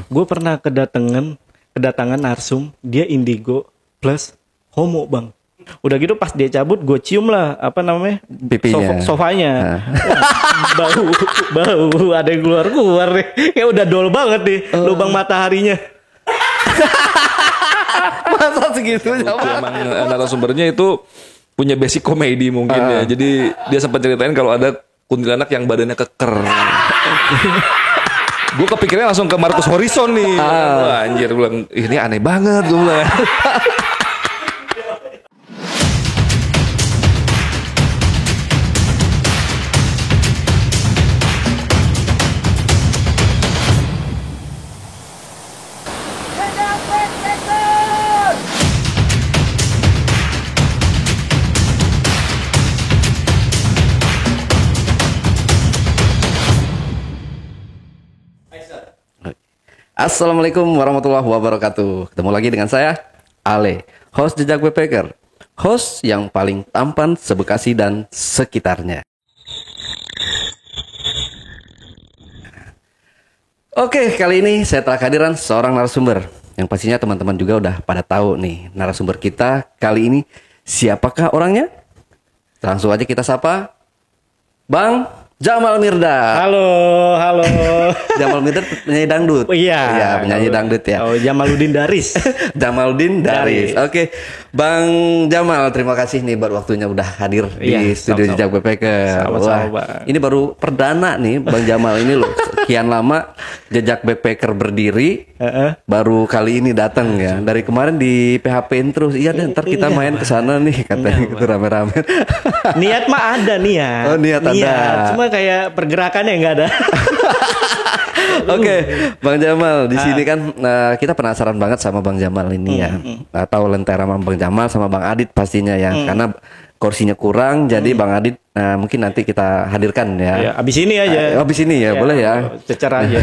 Gue pernah kedatangan narsum, dia indigo plus homo bang. Udah gitu pas dia cabut, gue cium lah pipinya, sofanya. bau ada yang keluar nih. Kayak udah dol banget nih lubang mataharinya. Masa segitu Emang narasumbernya itu punya basic komedi mungkin ya. Jadi dia sempat ceritain kalau ada kuntilanak yang badannya keker. Gue kepikirannya langsung ke Marcus Horizon nih. Wah, anjir, gue bilang ini aneh banget gue bilang. Assalamualaikum warahmatullahi wabarakatuh. Ketemu lagi dengan saya, Ale, host Jejak Backpacker, host yang paling tampan se-Bekasi dan sekitarnya. Oke, kali ini saya telah kehadiran seorang narasumber yang pastinya teman-teman juga udah pada tahu nih narasumber kita kali ini siapakah orangnya? Langsung aja kita sapa Bang Jamal Mirdad. Halo. Jamal Mirdad penyanyi dangdut. Iya, penyanyi dangdut ya. Oh, Jamaluddin Daris. Jamaluddin Daris. Oke. Bang Jamal, terima kasih nih buat waktunya udah hadir di studio Jejak Backpacker. Wah, ini baru perdana nih Bang Jamal ini loh. Sekian lama Jejak Backpacker berdiri, baru kali ini datang ya. Dari kemarin di PHP-in terus. Iya deh, ntar kita main ke sana nih katanya gitu rame-rame. Niat mah ada niat. Oh, niat ada. Cuma kayak pergerakannya nggak ada. Oke, Bang Jamal di sini kan kita penasaran banget sama Bang Jamal ini ya. Tahu lentera sama Bang Jamal sama Bang Adit pastinya ya. Karena kursinya kurang, jadi Bang Adit mungkin nanti kita hadirkan ya. Ya abis ini aja. Abis ini ya, boleh ya. Cecer aja.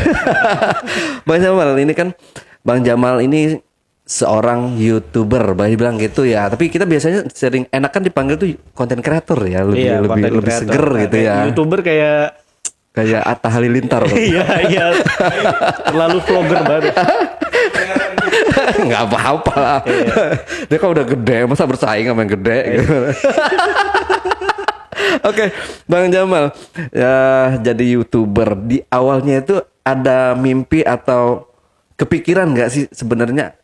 Bang Jamal ini kan, Bang Jamal ini seorang YouTuber, boleh bilang gitu ya. Tapi kita biasanya sering enakan dipanggil tuh konten kreator ya, lebih seger gitu ya. YouTuber kayak Atta Halilintar. Iya. Terlalu vlogger banget. Nggak apa-apa lah. Dia kan udah gede, masa bersaing sama yang gede gitu. Oke, Bang Jamal ya, jadi YouTuber di awalnya itu ada mimpi atau kepikiran nggak sih sebenarnya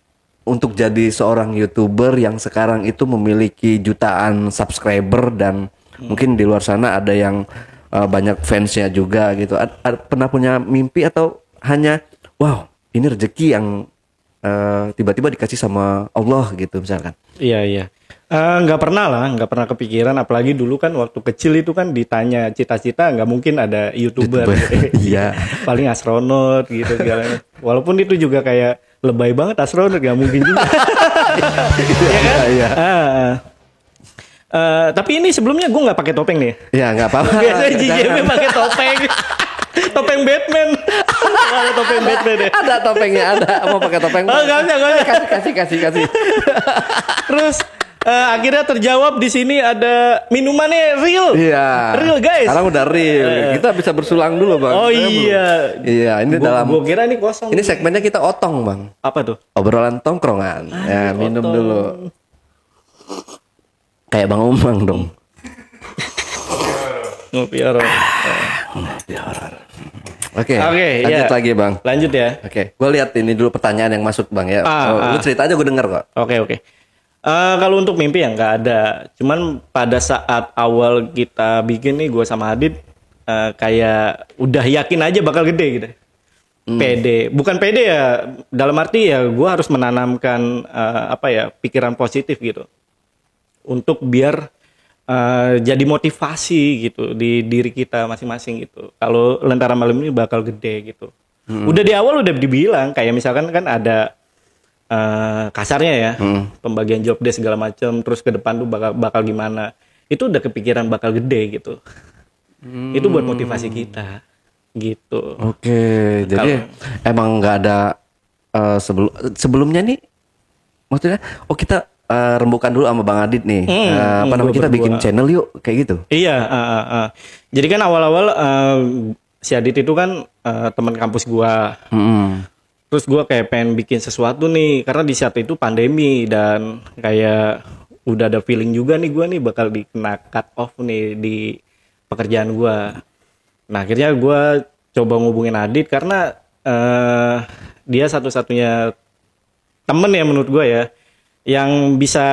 untuk jadi seorang YouTuber yang sekarang itu memiliki jutaan subscriber dan mungkin di luar sana ada yang banyak fansnya juga gitu. Pernah punya mimpi atau hanya wow ini rezeki yang tiba-tiba dikasih sama Allah gitu misalkan? Iya. Nggak pernah kepikiran. Apalagi dulu kan waktu kecil itu kan ditanya cita-cita nggak mungkin ada YouTuber. Iya. Paling astronot gitu. Walaupun itu juga kayak lebay banget astronot nggak mungkin juga. Iya. Tapi ini sebelumnya gue nggak pakai topeng nih. Ya nggak apa-apa. Biasanya JJB pakai topeng. Topeng Batman. Ada topeng Batman ya. Ada topengnya ada. Mau pakai topeng? Oh nggak usah. Kasih. Terus akhirnya terjawab di sini ada minumannya real. Iya. Real guys. Sekarang udah real. Kita bisa bersulang dulu bang. Oh iya. Iya ini dalam. Gue kira ini kosong. Ini segmennya kita otong bang. Apa tuh? Obrolan tongkrongan. Ya minum otong dulu. Kayak Bang Umang dong. Ngopi horor. Oke, lanjut lagi bang. Lanjut ya. Oke, gue lihat ini dulu pertanyaan yang masuk bang ya. Lu cerita aja gue denger kok. Oke. Kalau untuk mimpi ya nggak ada. Cuman pada saat awal kita bikin nih gue sama Adit kayak udah yakin aja bakal gede gitu. Pede, bukan pede ya. Dalam arti ya gue harus menanamkan pikiran positif gitu. Untuk biar jadi motivasi gitu di diri kita masing-masing gitu. Kalau Lentera Malam ini bakal gede gitu. Udah di awal udah dibilang kayak misalkan kan ada kasarnya ya, pembagian job desk segala macam, terus ke depan tuh bakal gimana. Itu udah kepikiran bakal gede gitu. Itu buat motivasi kita gitu. Oke, jadi emang nggak ada sebelumnya nih, maksudnya kita rembukan dulu sama Bang Adit nih. Kita bikin channel yuk kayak gitu. Iya. Jadi kan awal-awal si Adit itu kan teman kampus gua. Terus gue kayak pengen bikin sesuatu nih, karena di saat itu pandemi dan kayak udah ada feeling juga nih gue nih bakal dikena cut off nih di pekerjaan gue. Nah akhirnya gue coba ngubungin Adit karena dia satu-satunya temen ya menurut gue ya, yang bisa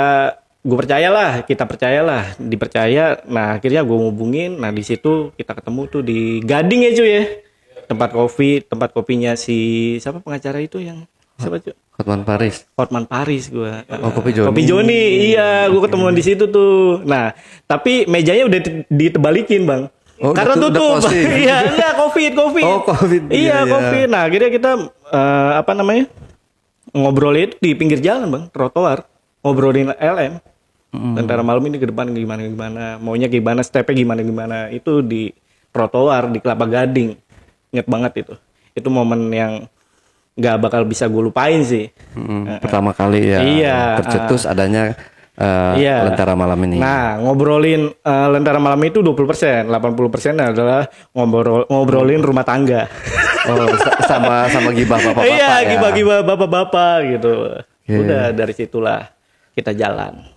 gue percayalah, kita percayalah, dipercaya. Nah akhirnya gue ngubungin, nah di situ kita ketemu tuh di Gading ya cuy ya. Tempat kopinya si siapa pengacara itu yang siapa cuy? Hotman Paris gue. Kopi Joni. Kopi Joni, iya gue ketemuan di situ tuh. Nah tapi mejanya udah ditebalikin bang. Karena udah tutup. closing. Iya enggak covid. Oh COVID. Iya covid. Nah akhirnya kita ngobrol itu di pinggir jalan bang, trotoar. Ngobrolin LM. Tentara malam ini ke depan gimana, maunya gimana, stepnya gimana, itu di trotoar di Kelapa Gading. Ingat banget itu momen yang nggak bakal bisa gue lupain sih. Pertama kali ya Iya, tercetus adanya iya. Lentera Malam ini. Nah ngobrolin Lentera Malam itu 20%, 80% adalah ngobrolin rumah tangga. Oh, sama gibah bapak-bapak. Iya, ya. gibah-gibah bapak-bapak gitu. Udah dari situlah kita jalan.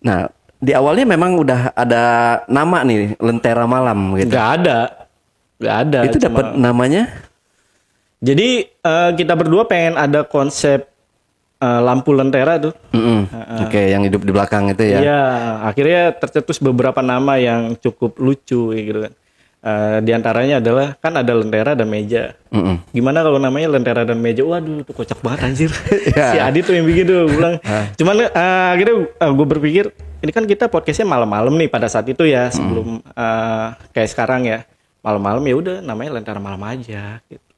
Nah, di awalnya memang udah ada nama nih, Lentera Malam gitu. Nggak ada. Itu dapat namanya? Jadi kita berdua pengen ada konsep lampu lentera tuh. Oke, yang hidup di belakang itu ya. Iya, akhirnya tercetus beberapa nama yang cukup lucu gitu kan. Di antaranya adalah kan ada lentera dan meja. Gimana kalau namanya lentera dan meja? Waduh, tuh kocak banget anjir. Si Adi tuh yang bikin tuh bilang. Cuman akhirnya gue berpikir ini kan kita podcastnya malam-malam nih pada saat itu ya, sebelum kayak sekarang ya. Malam-malam ya udah namanya Lentera Malam aja gitu.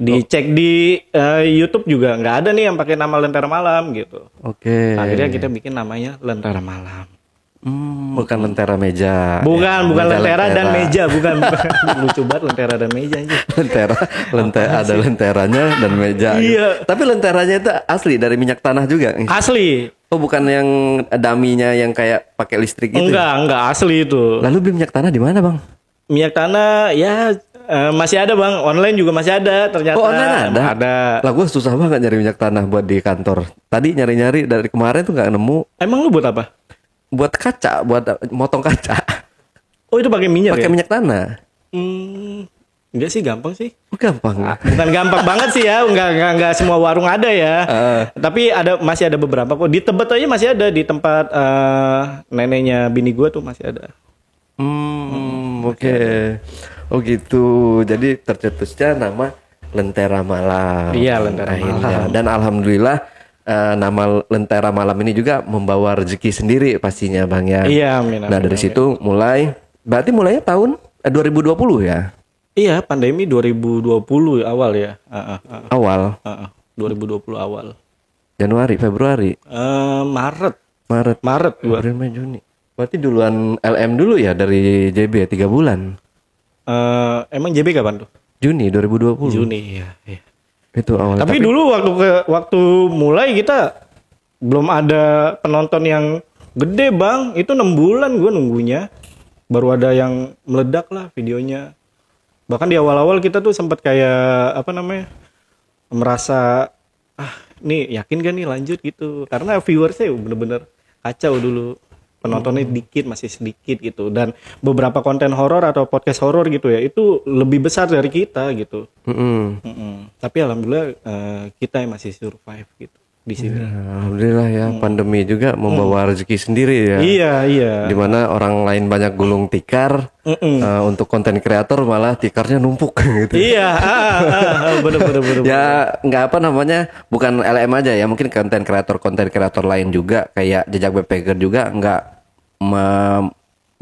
Dicek di YouTube juga nggak ada nih yang pakai nama Lentera Malam gitu. Oke. Akhirnya kita bikin namanya Lentera Malam. Bukan Lentera Meja. Bukan lentera dan meja, bukan. Lucu banget lentera dan meja aja. Lentera ada lenteranya dan meja. Iya. Tapi lenteranya itu asli dari minyak tanah juga. Asli. Oh, bukan yang daminya yang kayak pakai listrik gitu. Enggak asli itu. Lalu beli minyak tanah di mana, Bang? Minyak tanah ya masih ada bang, online juga masih ada ternyata. Oh, online ada? Ada. Lah gue susah banget nyari minyak tanah buat di kantor. Tadi nyari-nyari dari kemarin tuh nggak nemu. Emang lu buat apa? Buat kaca, buat motong kaca. Oh itu pakai minyak Pakai ya? minyak tanah. Enggak sih, gampang sih. Oh, gampang. Bukan gampang banget sih ya, enggak semua warung ada ya. Tapi masih ada beberapa kok. Di Tebet aja masih ada, di tempat neneknya bini gua tuh masih ada. Oke. Oh gitu. Jadi tercetusnya nama Lentera Malam. Iya, Lentera Malam. Dan alhamdulillah nama Lentera Malam ini juga membawa rezeki sendiri pastinya Bang ya. Iya, amin. Nah dari situ berarti mulainya tahun 2020 ya? Iya, pandemi 2020 awal ya. Awal. 2020 awal. Januari, Februari. Maret gua. April, Mei, Juni. Berarti duluan LM dulu ya dari JB 3 bulan. Emang JB kapan tuh? Juni 2020. Juni ya. Itu awal. Tapi dulu waktu mulai kita belum ada penonton yang gede bang. Itu 6 bulan gue nunggunya. Baru ada yang meledak lah videonya. Bahkan di awal-awal kita tuh sempat kayak merasa nih yakin gak nih lanjut gitu. Karena viewersnya bener-bener kacau dulu. Penontonnya masih sedikit gitu, dan beberapa konten horor atau podcast horor gitu ya itu lebih besar dari kita gitu. Tapi alhamdulillah kita yang masih survive gitu di sini. Ya, alhamdulillah ya, pandemi juga membawa rezeki sendiri ya. Iya. Dimana orang lain banyak gulung tikar, untuk konten kreator malah tikarnya numpuk gitu. Iya, bener. Ya nggak bukan LM aja ya, mungkin konten kreator lain juga kayak Jejak Backpacker juga nggak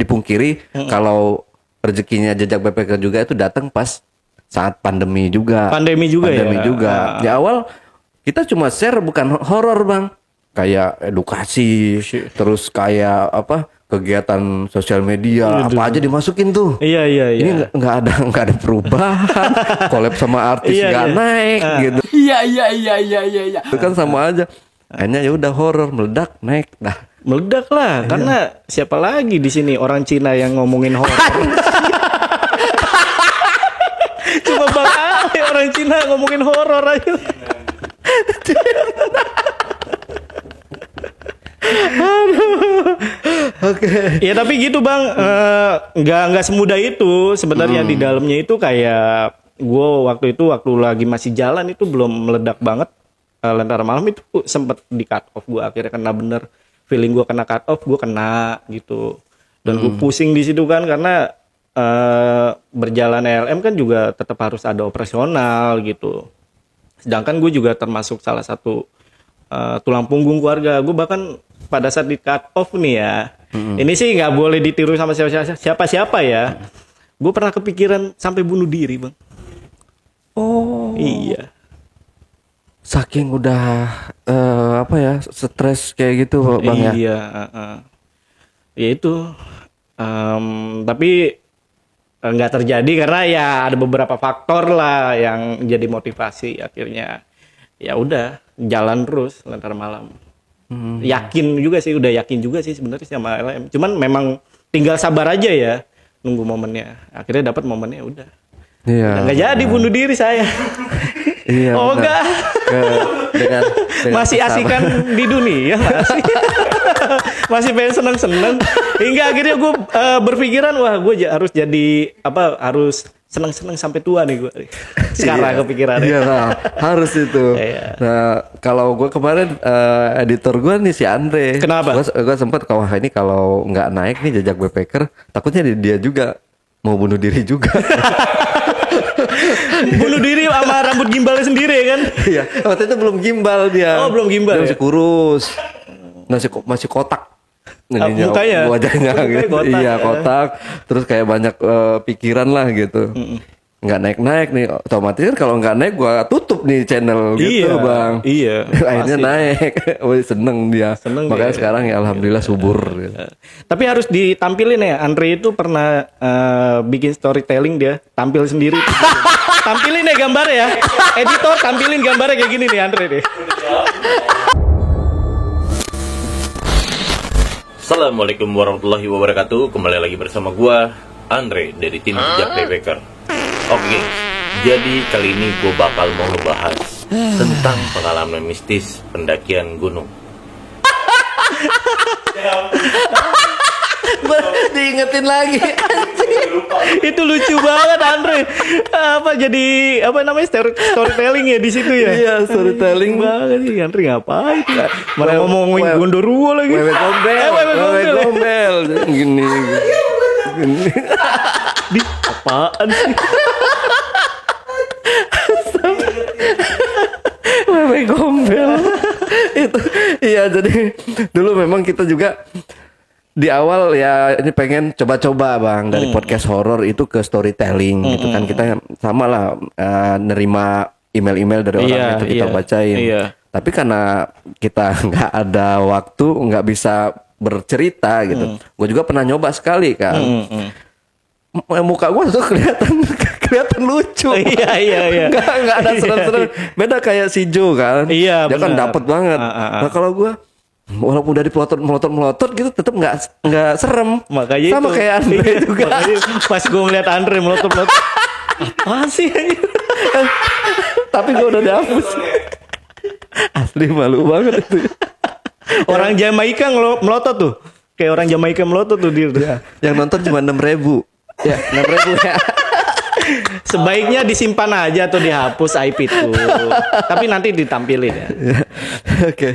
dipungkiri kalau rezekinya Jejak Backpacker juga itu datang pas saat pandemi juga. Pandemi juga. Di awal kita cuma share bukan horor Bang, kayak edukasi, terus kayak kegiatan sosial media apa aja dimasukin tuh. Iya. Ini nggak ada perubahan, collab sama artis nggak naik gitu. Iya. Itu kan sama aja. Hanya ya udah horor meledak naik dah. Meledak lah, karena siapa lagi di sini orang Cina yang ngomongin horor? Cuma Bang Ale orang orang Cina ngomongin horor aja. Oke. Ya tapi gitu bang, nggak semudah itu sebenarnya di dalamnya itu kayak gue waktu lagi masih jalan itu belum meledak banget. Lentera Malam itu sempet di cut off, gue akhirnya kena bener feeling gue kena cut off, gue kena gitu dan gue pusing di situ kan karena berjalan LM kan juga tetap harus ada operasional gitu, sedangkan gue juga termasuk salah satu tulang punggung keluarga gue. Bahkan pada saat di cut off nih ya, ini sih nggak boleh ditiru sama siapa ya, gue pernah kepikiran sampai bunuh diri bang. Oh. Iya. Saking udah stres kayak gitu bang ya. Iya. Ya itu. Tapi nggak terjadi karena ya ada beberapa faktor lah yang jadi motivasi akhirnya. Ya udah jalan terus Lentera Malam. Yakin juga sih sebenarnya sama LM. Cuman memang tinggal sabar aja ya, nunggu momennya. Akhirnya dapat momennya udah. Iya. Nggak jadi bunuh diri saya. Iya. Oh enggak. Dengan masih asikan di dunia masih. Masih pengen seneng-seneng. Hingga akhirnya gue berpikiran gue harus jadi harus seneng-seneng sampai tua nih gue. Sekarang kepikirannya. Iya nah, harus itu. Iya. Nah kalau gue kemarin editor gue nih si Andre. Kenapa? Gue sempet ini kalau nggak naik nih jejak backpacker, takutnya dia juga mau bunuh diri juga. Bunuh diri sama rambut gimbalnya sendiri kan? Iya, waktu itu belum gimbal dia. Oh, belum gimbal. Dia masih kurus. Masih kotak. Mukanya? Wajahnya gitu. Kotak, iya, kotak. Terus kayak banyak pikiran lah gitu. Nggak naik-naik nih. Otomatis kan kalau nggak naik gua tutup nih channel gitu, Bang. Iya. Akhirnya pasti. naik. Wih, seneng dia. Makanya dia. sekarang ya alhamdulillah subur. Gitu. Tapi harus ditampilin ya. Andre itu pernah bikin storytelling dia, tampil sendiri. Tampilin ya gambarnya ya. Editor tampilin gambarnya kayak gini nih Andre deh. Assalamualaikum warahmatullahi wabarakatuh. Kembali lagi bersama gua Andre dari tim Jejak Backpacker. Oke, jadi kali ini gua bakal mau ngebahas tentang pengalaman mistis pendakian gunung. Diingetin lagi. Itu lucu banget Andre. Storytelling ya di situ ya. Iya, storytelling banget sih Andre ngapain? Malah ngomongin Gondoruo lagi. Wewe gombel. Gini. Di apaan sih? Wewe gombel. Itu iya, jadi dulu memang kita juga di awal ya ini pengen coba-coba Bang dari podcast horor itu ke storytelling gitu kan. Kita sama lah nerima email-email dari orang itu kita bacain. Iya. Tapi karena kita nggak ada waktu, nggak bisa bercerita gitu. Gue juga pernah nyoba sekali kan. Muka gue tuh kelihatan lucu. Iya. Nggak ada serem-serem. Beda kayak si Joe kan. Iya, dia kan benar. dapat banget. Nah kalau gue walaupun dari melotot gitu tetap nggak serem. Makanya sama itu. kayak Andre juga. Makanya pas gue ngeliat Andre melotot. Apaan sih? Tapi gue udah dihapus. Asli malu banget itu. Orang Jamaika melotot tuh. Kayak orang Jamaika melotot tuh dia tuh. Yang nonton cuma 6.000. Ya 6.000 ya. Sebaiknya disimpan aja atau dihapus aib itu. Tapi nanti ditampilin ya. Oke.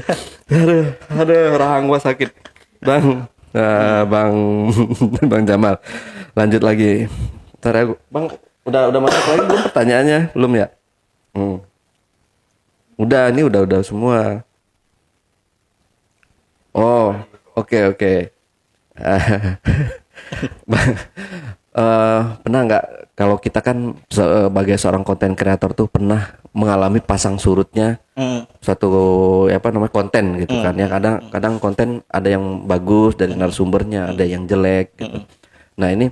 Aduh, rahang gua sakit. Bang Jamal. Lanjut lagi. Ntar ya, Bang, udah masuk lagi belum pertanyaannya? Belum ya? Udah semua. Oh, oke. Pernah nggak kalau kita kan sebagai seorang konten kreator tuh pernah mengalami pasang surutnya suatu konten gitu kan ya, kadang konten ada yang bagus dari narasumbernya, ada yang jelek gitu. Nah ini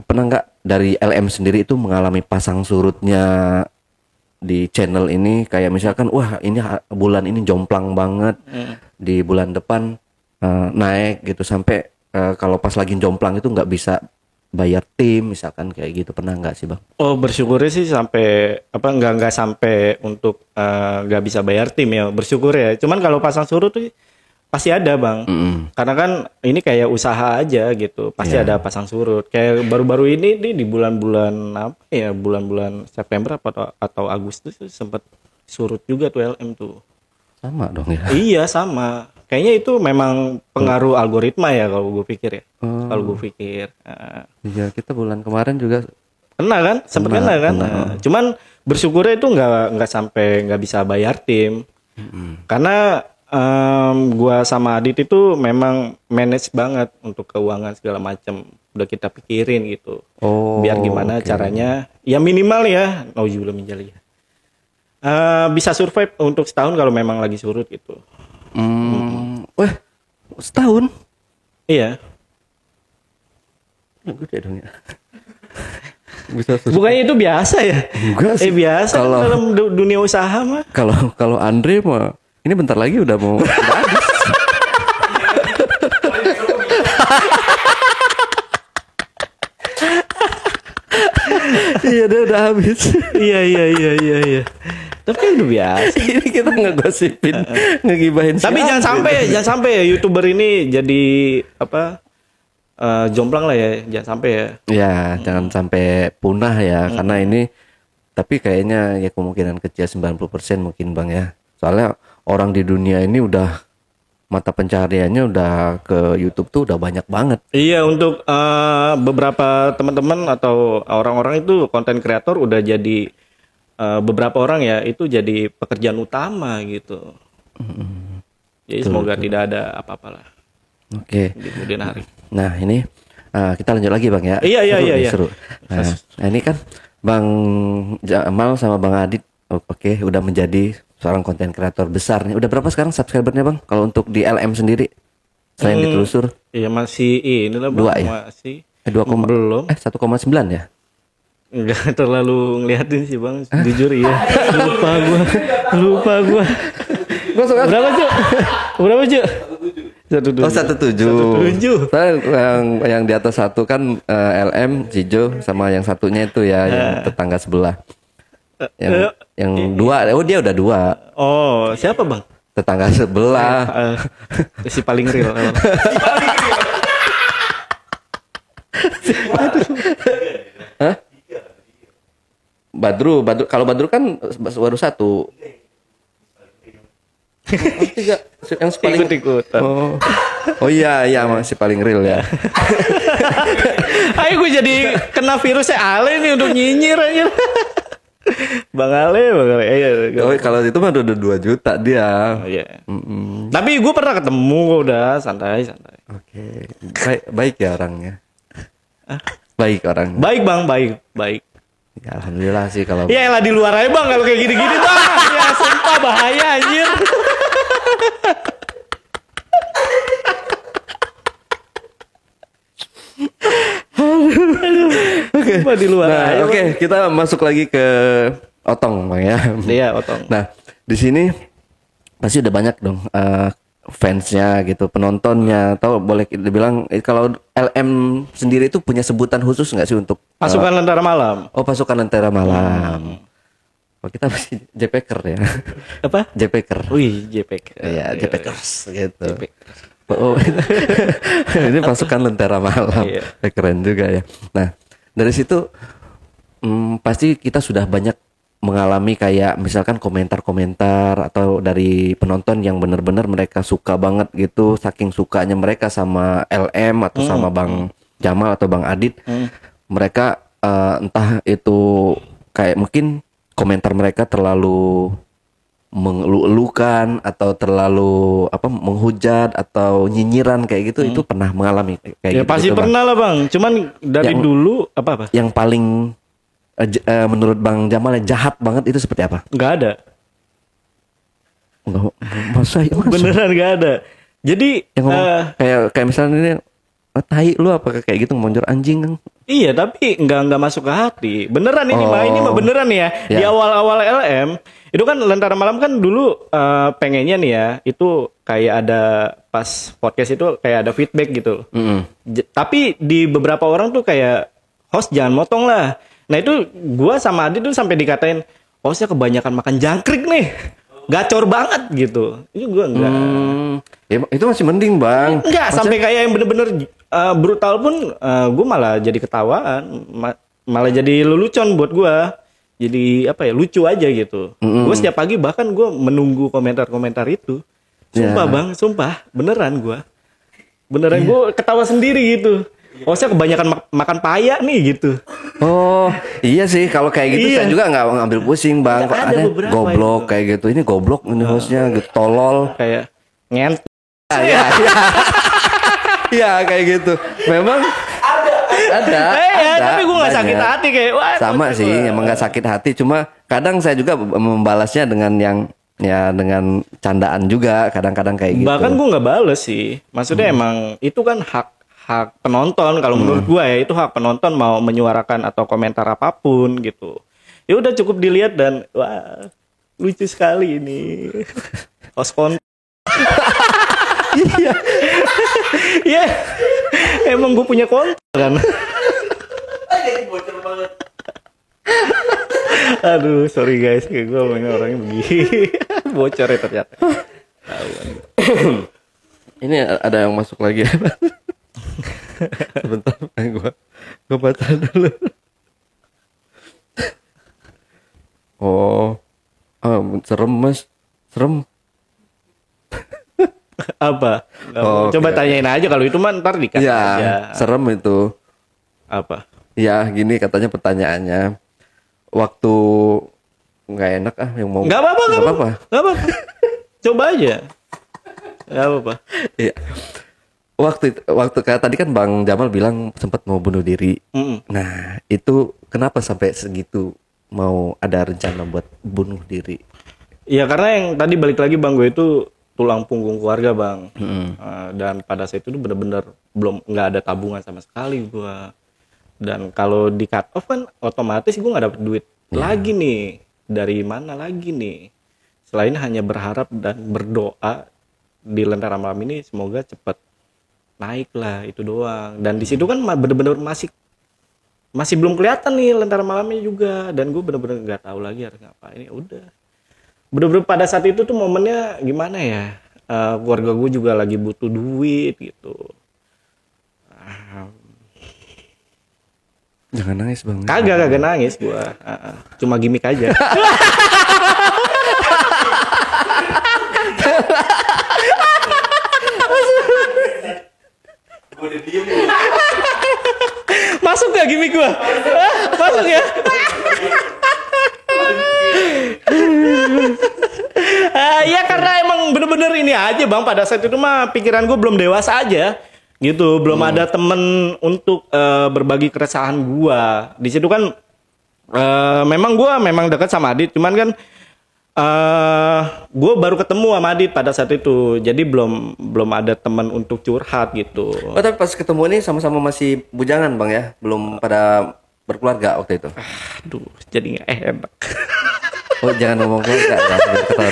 pernah nggak dari LM sendiri itu mengalami pasang surutnya di channel ini, kayak misalkan wah ini bulan ini jomplang banget, di bulan depan naik gitu, sampai kalau pas lagi jomplang itu nggak bisa bayar tim misalkan kayak gitu, pernah nggak sih Bang? Oh, bersyukurnya sih sampai apa nggak sampai untuk nggak bisa bayar tim ya, bersyukur ya. Cuman kalau pasang surut tuh pasti ada Bang. Karena kan ini kayak usaha aja gitu, pasti ada pasang surut. Kayak baru-baru ini di bulan-bulan apa ya, bulan-bulan September atau Agustus tuh sempat surut juga tuh LM tuh. Sama dong ya. Iya sama. Kayaknya itu memang pengaruh algoritma ya kalau gue pikir ya. Kalau gue pikir. Iya, kita bulan kemarin juga Kena kan? Sempat kena kan? Cuman bersyukurnya itu nggak sampai nggak bisa bayar tim. Karena gua sama Adit itu memang manage banget untuk keuangan segala macam. Udah kita pikirin gitu. Biar gimana caranya? Ya minimal ya. Nauzubillah min dzalik. Bisa survive untuk setahun kalau memang lagi surut gitu. Wah, setahun? Iya. Gede dong ya. Bisa Bukannya itu biasa ya? Enggak sih. Biasa Kalau- dalam dunia usaha mah. Kalau Andre mah ini bentar lagi udah mau udah habis. Iya, dia udah habis. Iya. Tapi kan udah biasa. Ini kita ngegosipin, ngegibahin Tapi si jangan Andre. sampai ya YouTuber ini jadi apa jomplang lah ya, jangan sampai ya. Ya, jangan sampai punah ya, karena ini tapi kayaknya ya kemungkinan kecil 90% mungkin Bang ya. Soalnya orang di dunia ini udah mata pencahariannya udah ke YouTube tuh udah banyak banget. Iya, untuk beberapa teman-teman atau orang-orang itu konten kreator udah jadi beberapa orang ya itu jadi pekerjaan utama gitu. Jadi semoga tidak ada apa-apa lah Oke. di kemudian hari. Nah, ini kita lanjut lagi Bang ya. Iya. Seru. Nah, ini kan Bang Jamal sama Bang Adit oke, udah menjadi seorang konten kreator besar nih. Udah berapa sekarang subscribernya Bang? Kalau untuk di LM sendiri selain ditelusur Iya masih inilah Bang, Dua ya? masih 2, belum. 1,9 ya? Enggak terlalu ngeliatin sih Bang, jujur iya. Lupa gua. Berapa Cuk? Berapa Cuk? 17. Oh 17. 17. Yang di atas satu kan LM Cijo sama yang satunya itu ya yang tetangga sebelah. Yang dua, dia udah 2. Oh, siapa Bang? Tetangga sebelah. Si paling real. Hah? Badru, kalau Badru kan baru 1. Oh, 3. Yang paling Ikut-ikutan. Oh iya masih paling real ya. Ayo gue jadi kena virusnya Ale nih untuk nyinyir aja. Bang Ale. Oh, kalau itu mah udah 2 juta dia. Oh, iya. Tapi gue pernah ketemu kok, udah santai. Oke. Baik ya orangnya. Baik orangnya. Baik Bang, baik. Ya, alhamdulillah sih kalau Ya elah di luar aja Bang kalau kayak gini-gini Bang. Ya sumpah bahaya anjir. Oke. Sumpah di luar Nah, aja. oke, kita masuk lagi ke Otong, Bang ya. Iya, Otong. Nah, di sini pasti udah banyak dong fansnya gitu, penontonnya. Atau boleh dibilang kalau LM sendiri itu punya sebutan khusus nggak sih untuk Pasukan Lentera Malam. pasukan Lentera Malam. Oh, kita masih JPker ya. Apa? JPker. Wih, JPK. Iya, JPkers gitu. Oh, ini pasukan Lentera Malam. Iya. Keren juga ya. Nah, dari situ pasti kita sudah banyak mengalami kayak misalkan komentar-komentar atau dari penonton yang benar-benar mereka suka banget gitu, saking sukanya mereka sama LM atau sama Bang Jamal atau Bang Adit. Mereka entah itu kayak mungkin komentar mereka terlalu mengeluhkan atau terlalu menghujat atau nyinyiran kayak gitu, itu pernah mengalami kayak Ya gitu pasti Bang? pernah lah Bang. Cuman dari dulu apa? Yang paling menurut Bang Jamal yang jahat banget itu seperti apa? Nggak ada. Enggak, masa? Beneran nggak ada. Jadi Yang ngomong kayak misalnya ini tai lu apa kayak gitu, monjor anjing kan? iya, tapi nggak masuk ke hati. Beneran ini mah beneran nih ya. Ya. Di awal-awal LM itu kan Lentera Malam kan dulu pengennya nih ya itu kayak ada pas podcast itu kayak ada feedback gitu. Tapi di beberapa orang tuh kayak host jangan motong lah. Nah itu gua sama Adit tuh sampai dikatain hostnya kebanyakan makan jangkrik nih, gacor banget gitu. Itu gua enggak. Ya, itu masih mending bang. Enggak sampai kayak yang bener-bener brutal pun gua malah jadi ketawaan, malah jadi lelucon buat gua. Jadi apa ya, lucu aja gitu. Gua setiap pagi bahkan gua menunggu komentar-komentar itu. Sumpah bang, sumpah beneran gua ketawa sendiri gitu. Oh saya kebanyakan makan paya nih gitu. Oh iya sih, kalau kayak gitu saya juga nggak ngambil pusing bang. Kok ada goblok itu. Kayak gitu, ini goblok ini hostnya gitu, tolol. Kayak ngent. Ya kayak gitu. Memang ada. Tapi gue nggak sakit hati kayak. Wah, sama sih, emang nggak sakit hati. Cuma kadang saya juga membalasnya dengan yang dengan candaan juga. Kadang-kadang kayak gitu. Bahkan gue nggak bales sih. Maksudnya emang itu kan hak penonton. Kalau menurut gue ya itu hak penonton mau menyuarakan atau komentar apapun gitu. Ya udah cukup dilihat dan wah lucu sekali ini. Host konten. Iya. Iya. Emang gue punya konten kan. Aduh, sorry guys, kayak gue emang orangnya begini. Bocor ya ternyata. Ini ada yang masuk lagi. Sebentar, gue baca dulu. Oh, serem mas, serem. Apa? Oh, coba tanyain aja kalau itu mah ntar dikasih ya, aja. Serem itu. Apa? Ya gini katanya pertanyaannya. Waktu nggak enak yang mau. Nggak apa-apa. Coba aja. Nggak apa-apa. Iya. Waktu kayak tadi kan Bang Jamal bilang sempat mau bunuh diri. Nah itu kenapa sampai segitu mau ada rencana buat bunuh diri? Ya karena yang tadi balik lagi bang, gue itu tulang punggung keluarga bang. Dan pada saat itu bener-bener nggak ada tabungan sama sekali gue. Dan kalau di cut off kan otomatis gue nggak dapet duit lagi nih. Dari mana lagi nih? Selain hanya berharap dan berdoa di Lentera Malam ini semoga cepat naik lah, itu doang. Dan di situ kan bener-bener masih belum kelihatan nih Lentera Malamnya juga. Dan gue bener-bener nggak tahu lagi harus ngapain. Ya udah. Bener-bener pada saat itu tuh momennya gimana ya? Keluarga gue juga lagi butuh duit gitu. Jangan nangis bang. Kagak nangis gua. Cuma gimmick aja. Masuk gak gimmick gua? Masuk ya? Ya karena emang bener-bener ini aja bang, pada saat itu mah pikiran gue belum dewasa aja gitu, belum ada temen untuk berbagi keresahan gue. Di situ kan memang gue dekat sama Adit, cuman kan gue baru ketemu sama Adit pada saat itu, jadi belum ada teman untuk curhat gitu. Oh tapi pas ketemu ini sama-sama masih bujangan bang ya, belum pada berkeluarga waktu itu. Aduh, jadi nggak enak. Oh jangan ngomong keluarga.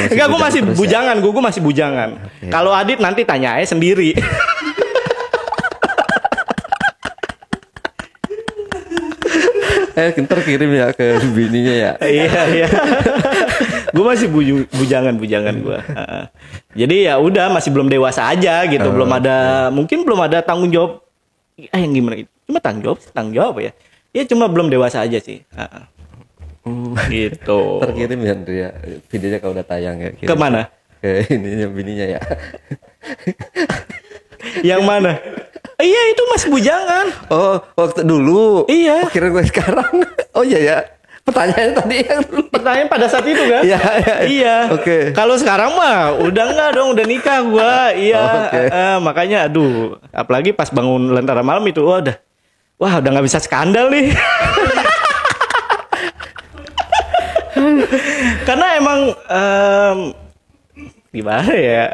Enggak, gue masih bujangan, gue masih bujangan. Okay. Kalau Adit nanti tanya aja sendiri. Ntar kirim ya ke bininya ya. Iya. Gue masih bujangan gue. Jadi ya udah masih belum dewasa aja gitu, mungkin belum ada tanggung jawab. Yang gimana gitu? Cuma tanggung jawab ya. Ya cuma belum dewasa aja sih. Gitu. Terkirim ya Andrea ya. Videonya kalau udah tayang ya. Kirim. Kemana? Ke ininya bininya ya. Yang mana? Iya itu masih bujangan. Oh waktu dulu. Iya. Oh, kira gue sekarang. Oh iya ya. Pertanyaannya tadi yang dulu. Pertanyaan pada saat itu kan? Iya. Oke. Kalau sekarang mah udah enggak dong, udah nikah gua. Iya. Makanya aduh, apalagi pas bangun Lentera Malam itu udah nggak bisa skandal nih. Karena emang gimana ya?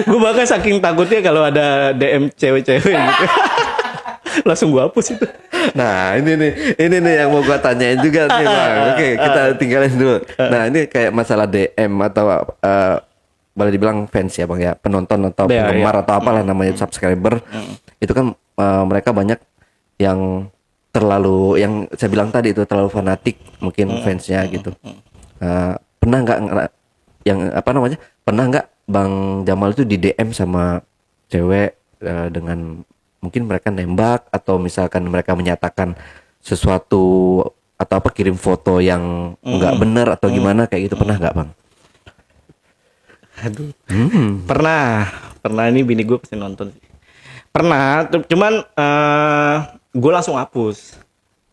Gue bahkan saking takutnya kalau ada DM cewek-cewek gitu. Langsung gue hapus itu. Nah ini nih yang mau gua tanyain juga nih bang. Oke kita tinggalin dulu. Nah ini kayak masalah DM atau boleh dibilang fans ya bang ya, penonton atau Ya, penggemar atau apalah namanya subscriber. Itu kan mereka banyak yang terlalu, yang saya bilang tadi itu terlalu fanatik mungkin fansnya gitu. Pernah nggak yang apa namanya? Pernah nggak Bang Jamal itu di DM sama cewek dengan mungkin mereka nembak atau misalkan mereka menyatakan sesuatu atau apa, kirim foto yang nggak benar atau gimana kayak gitu, pernah nggak bang? Aduh. Pernah ini bini gue pasti nonton sih. Pernah, cuman gue langsung hapus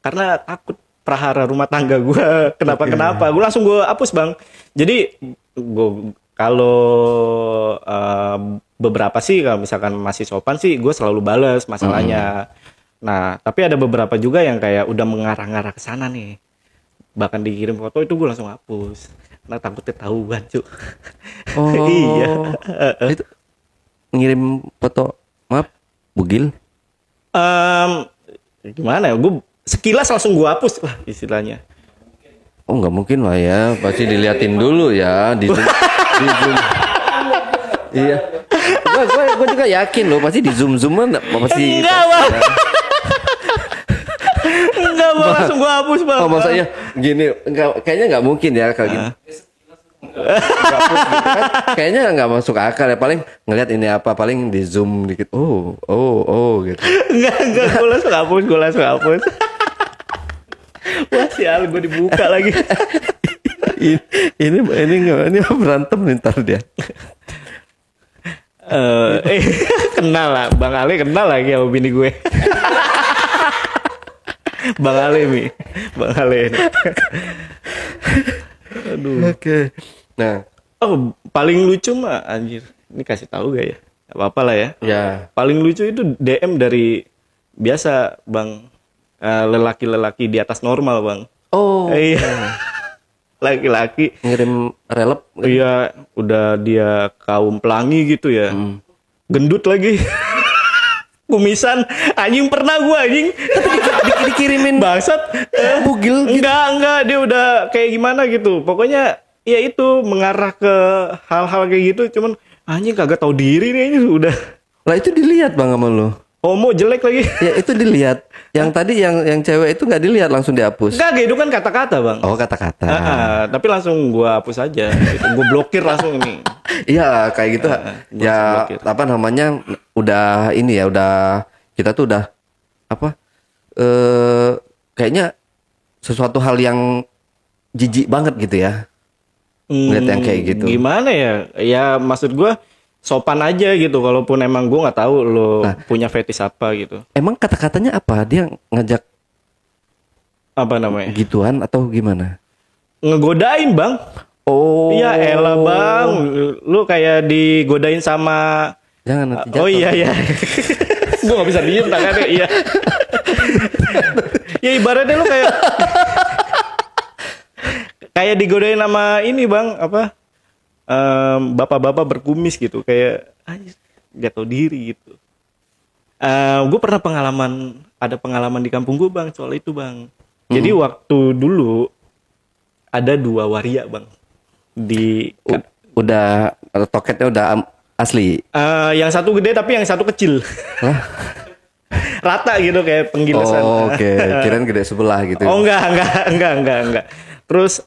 karena takut prahara rumah tangga gue kenapa. Gue langsung gue hapus bang. Jadi gue kalau beberapa sih kalau misalkan masih sopan sih gue selalu bales masalahnya. Nah tapi ada beberapa juga yang kayak udah mengarah-ngarah ke sana nih, bahkan dikirim foto itu gue langsung hapus karena takut ketahuan cu. Oh Iya. Itu ngirim foto, maaf bugil? Gimana ya, gue sekilas langsung gue hapus lah istilahnya. Oh nggak mungkin lah ya, pasti diliatin dulu ya di zoom. Iya. Gue juga yakin loh pasti di zoom-zooman pasti. Enggak bang. Enggak bang, langsung gue hapus bang. Oh maksudnya gini, kayaknya nggak mungkin ya kalau gini. Hapus gitu kan, kayaknya nggak masuk akal ya, paling ngelihat ini apa, paling di zoom dikit. Oh gitu. Enggak, gue langsung hapus. Wah sial, gue dibuka lagi. ini berantem nih ntar dia. Kenal lah, Bang Ale kenal lagi sama bini gue. Bang Ale nih, Bang Ale. Aduh. Oke. Nah, paling lucu mah anjir. Ini kasih tahu gak ya? Gak apa-apa lah ya. ya. Paling lucu itu DM dari biasa Bang, lelaki-lelaki di atas normal Bang. Oh. Iya. Laki-laki. Ngirim relep. Iya, udah dia kaum pelangi gitu ya. Gendut lagi. Kumisan. Anjing pernah gua anjing. Dikirimin Bangsat. bugil gitu. Enggak, dia udah kayak gimana gitu. Pokoknya ya itu mengarah ke hal-hal kayak gitu. Cuman anjing kagak tahu diri nih ini udah. Lah itu dilihat bang sama lu. Homo jelek lagi. Ya itu dilihat. Yang tadi yang cewek itu nggak dilihat, langsung dihapus. Enggak, itu kan kata-kata bang. Oh kata-kata. Tapi langsung gua hapus aja. Gitu. Gua blokir langsung ini. Iya kayak gitu. Ya blokir. apa namanya, udah ini ya, udah kita tuh udah apa? Kayaknya sesuatu hal yang jijik banget gitu ya. Ngeliat yang kayak gitu. Gimana ya? Ya maksud gua sopan aja gitu. Kalaupun emang gua nggak tahu lo punya fetish apa gitu. Emang kata-katanya apa? Dia ngajak Apa namanya? gituan atau gimana? Ngegodain bang. Oh. Iya elah bang. Lu kayak digodain sama. Jangan nanti jatuh. Oh iya. Gua nggak bisa diem tangannya. Iya. Ya ibaratnya lu kayak digodain sama ini bang, apa? Bapak-bapak berkumis gitu, kayak gak tau diri gitu. Gue pernah ada pengalaman di kampung gue bang soal itu bang. Jadi waktu dulu ada 2 waria bang di Udah toketnya udah asli. yang satu gede tapi yang satu kecil. Rata gitu kayak penggilesan. Oh, oke. Kirain gede sebelah gitu. Oh enggak. Terus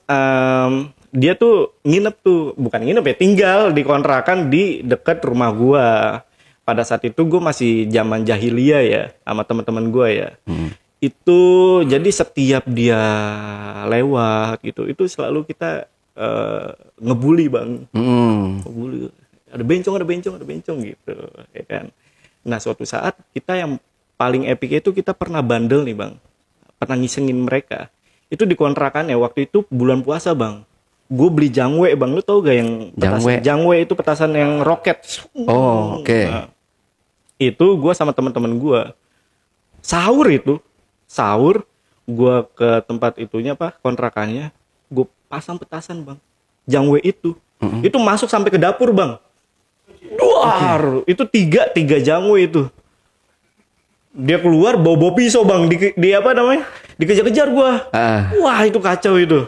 dia tuh bukan nginep ya, tinggal di kontrakan di dekat rumah gua. Pada saat itu gua masih zaman jahiliyah ya sama teman-teman gua ya. Itu jadi setiap dia lewat gitu, itu selalu kita ngebully bang. Ngebully. Ada bencong gitu, ya kan. Nah suatu saat kita yang paling epic itu kita pernah bandel nih bang, pernah ngisengin mereka. Itu di kontrakan ya, waktu itu bulan puasa bang. Gue beli jangwe bang, lu tau gak yang petasan? Jangwe itu petasan yang roket. Oh oke. Nah, itu gue sama teman-teman gue sahur, gue ke tempat itunya kontrakannya, gue pasang petasan bang, jangwe itu masuk sampai ke dapur bang. Duar, itu tiga jangwe itu. Dia keluar bawa pisau bang, di apa namanya? Dikejar-kejar gua. Wah itu kacau itu.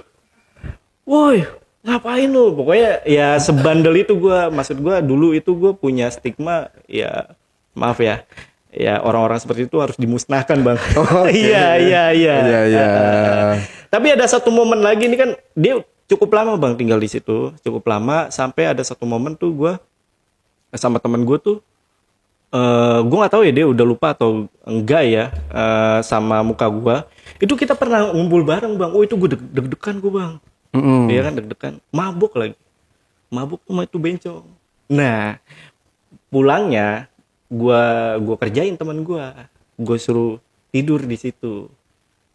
Woi, ngapain lu? Pokoknya ya sebandel itu gua. Maksud gua dulu itu gua punya stigma ya, maaf ya. Ya orang-orang seperti itu harus dimusnahkan bang. Iya. Tapi ada satu momen lagi, ini kan dia cukup lama bang tinggal di situ, cukup lama sampai ada satu momen tuh gua sama teman gua tuh. Gue nggak tahu ya dia udah lupa atau enggak ya, sama muka gue itu kita pernah ngumpul bareng bang. Oh itu gue deg-degan gue bang. Dia kan deg-degan, mabuk sama itu bencong. Nah pulangnya gue kerjain teman gue suruh tidur di situ,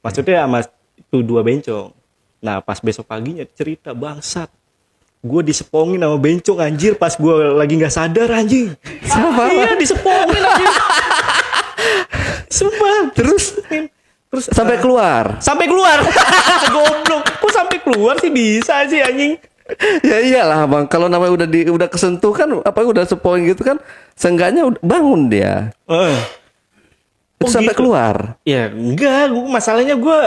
maksudnya sama itu 2 bencong. Nah pas besok paginya cerita, bangsat gue disepongin sama bencong anjir pas gue lagi nggak sadar anjing. Sama? Iya disepongin anjing. Sumpah. Terus sampai keluar. Goblok. Kok sampai keluar sih bisa sih anjing? Ya iyalah bang, kalau namanya udah kesentuh kan, apa udah sepoi gitu kan, seenggaknya bangun dia. Terus sampai gitu? Keluar. Ya enggak, masalahnya gue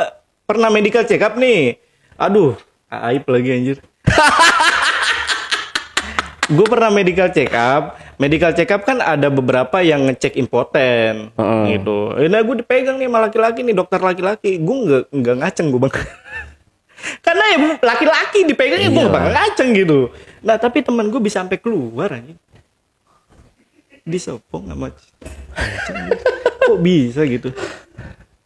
pernah medical check up nih. Aduh, aib lagi anjir. Gue pernah medical check up kan ada beberapa yang ngecek impoten gitu. Nah gue dipegang nih sama laki-laki nih, dokter laki-laki. Gue nggak ngaceng gue bang. Karena ya laki-laki dipegangnya gue nggak bakal ngaceng gitu. Nah tapi teman gue bisa sampai keluar anjing. Disopong sama ngaceng. Kok bisa gitu?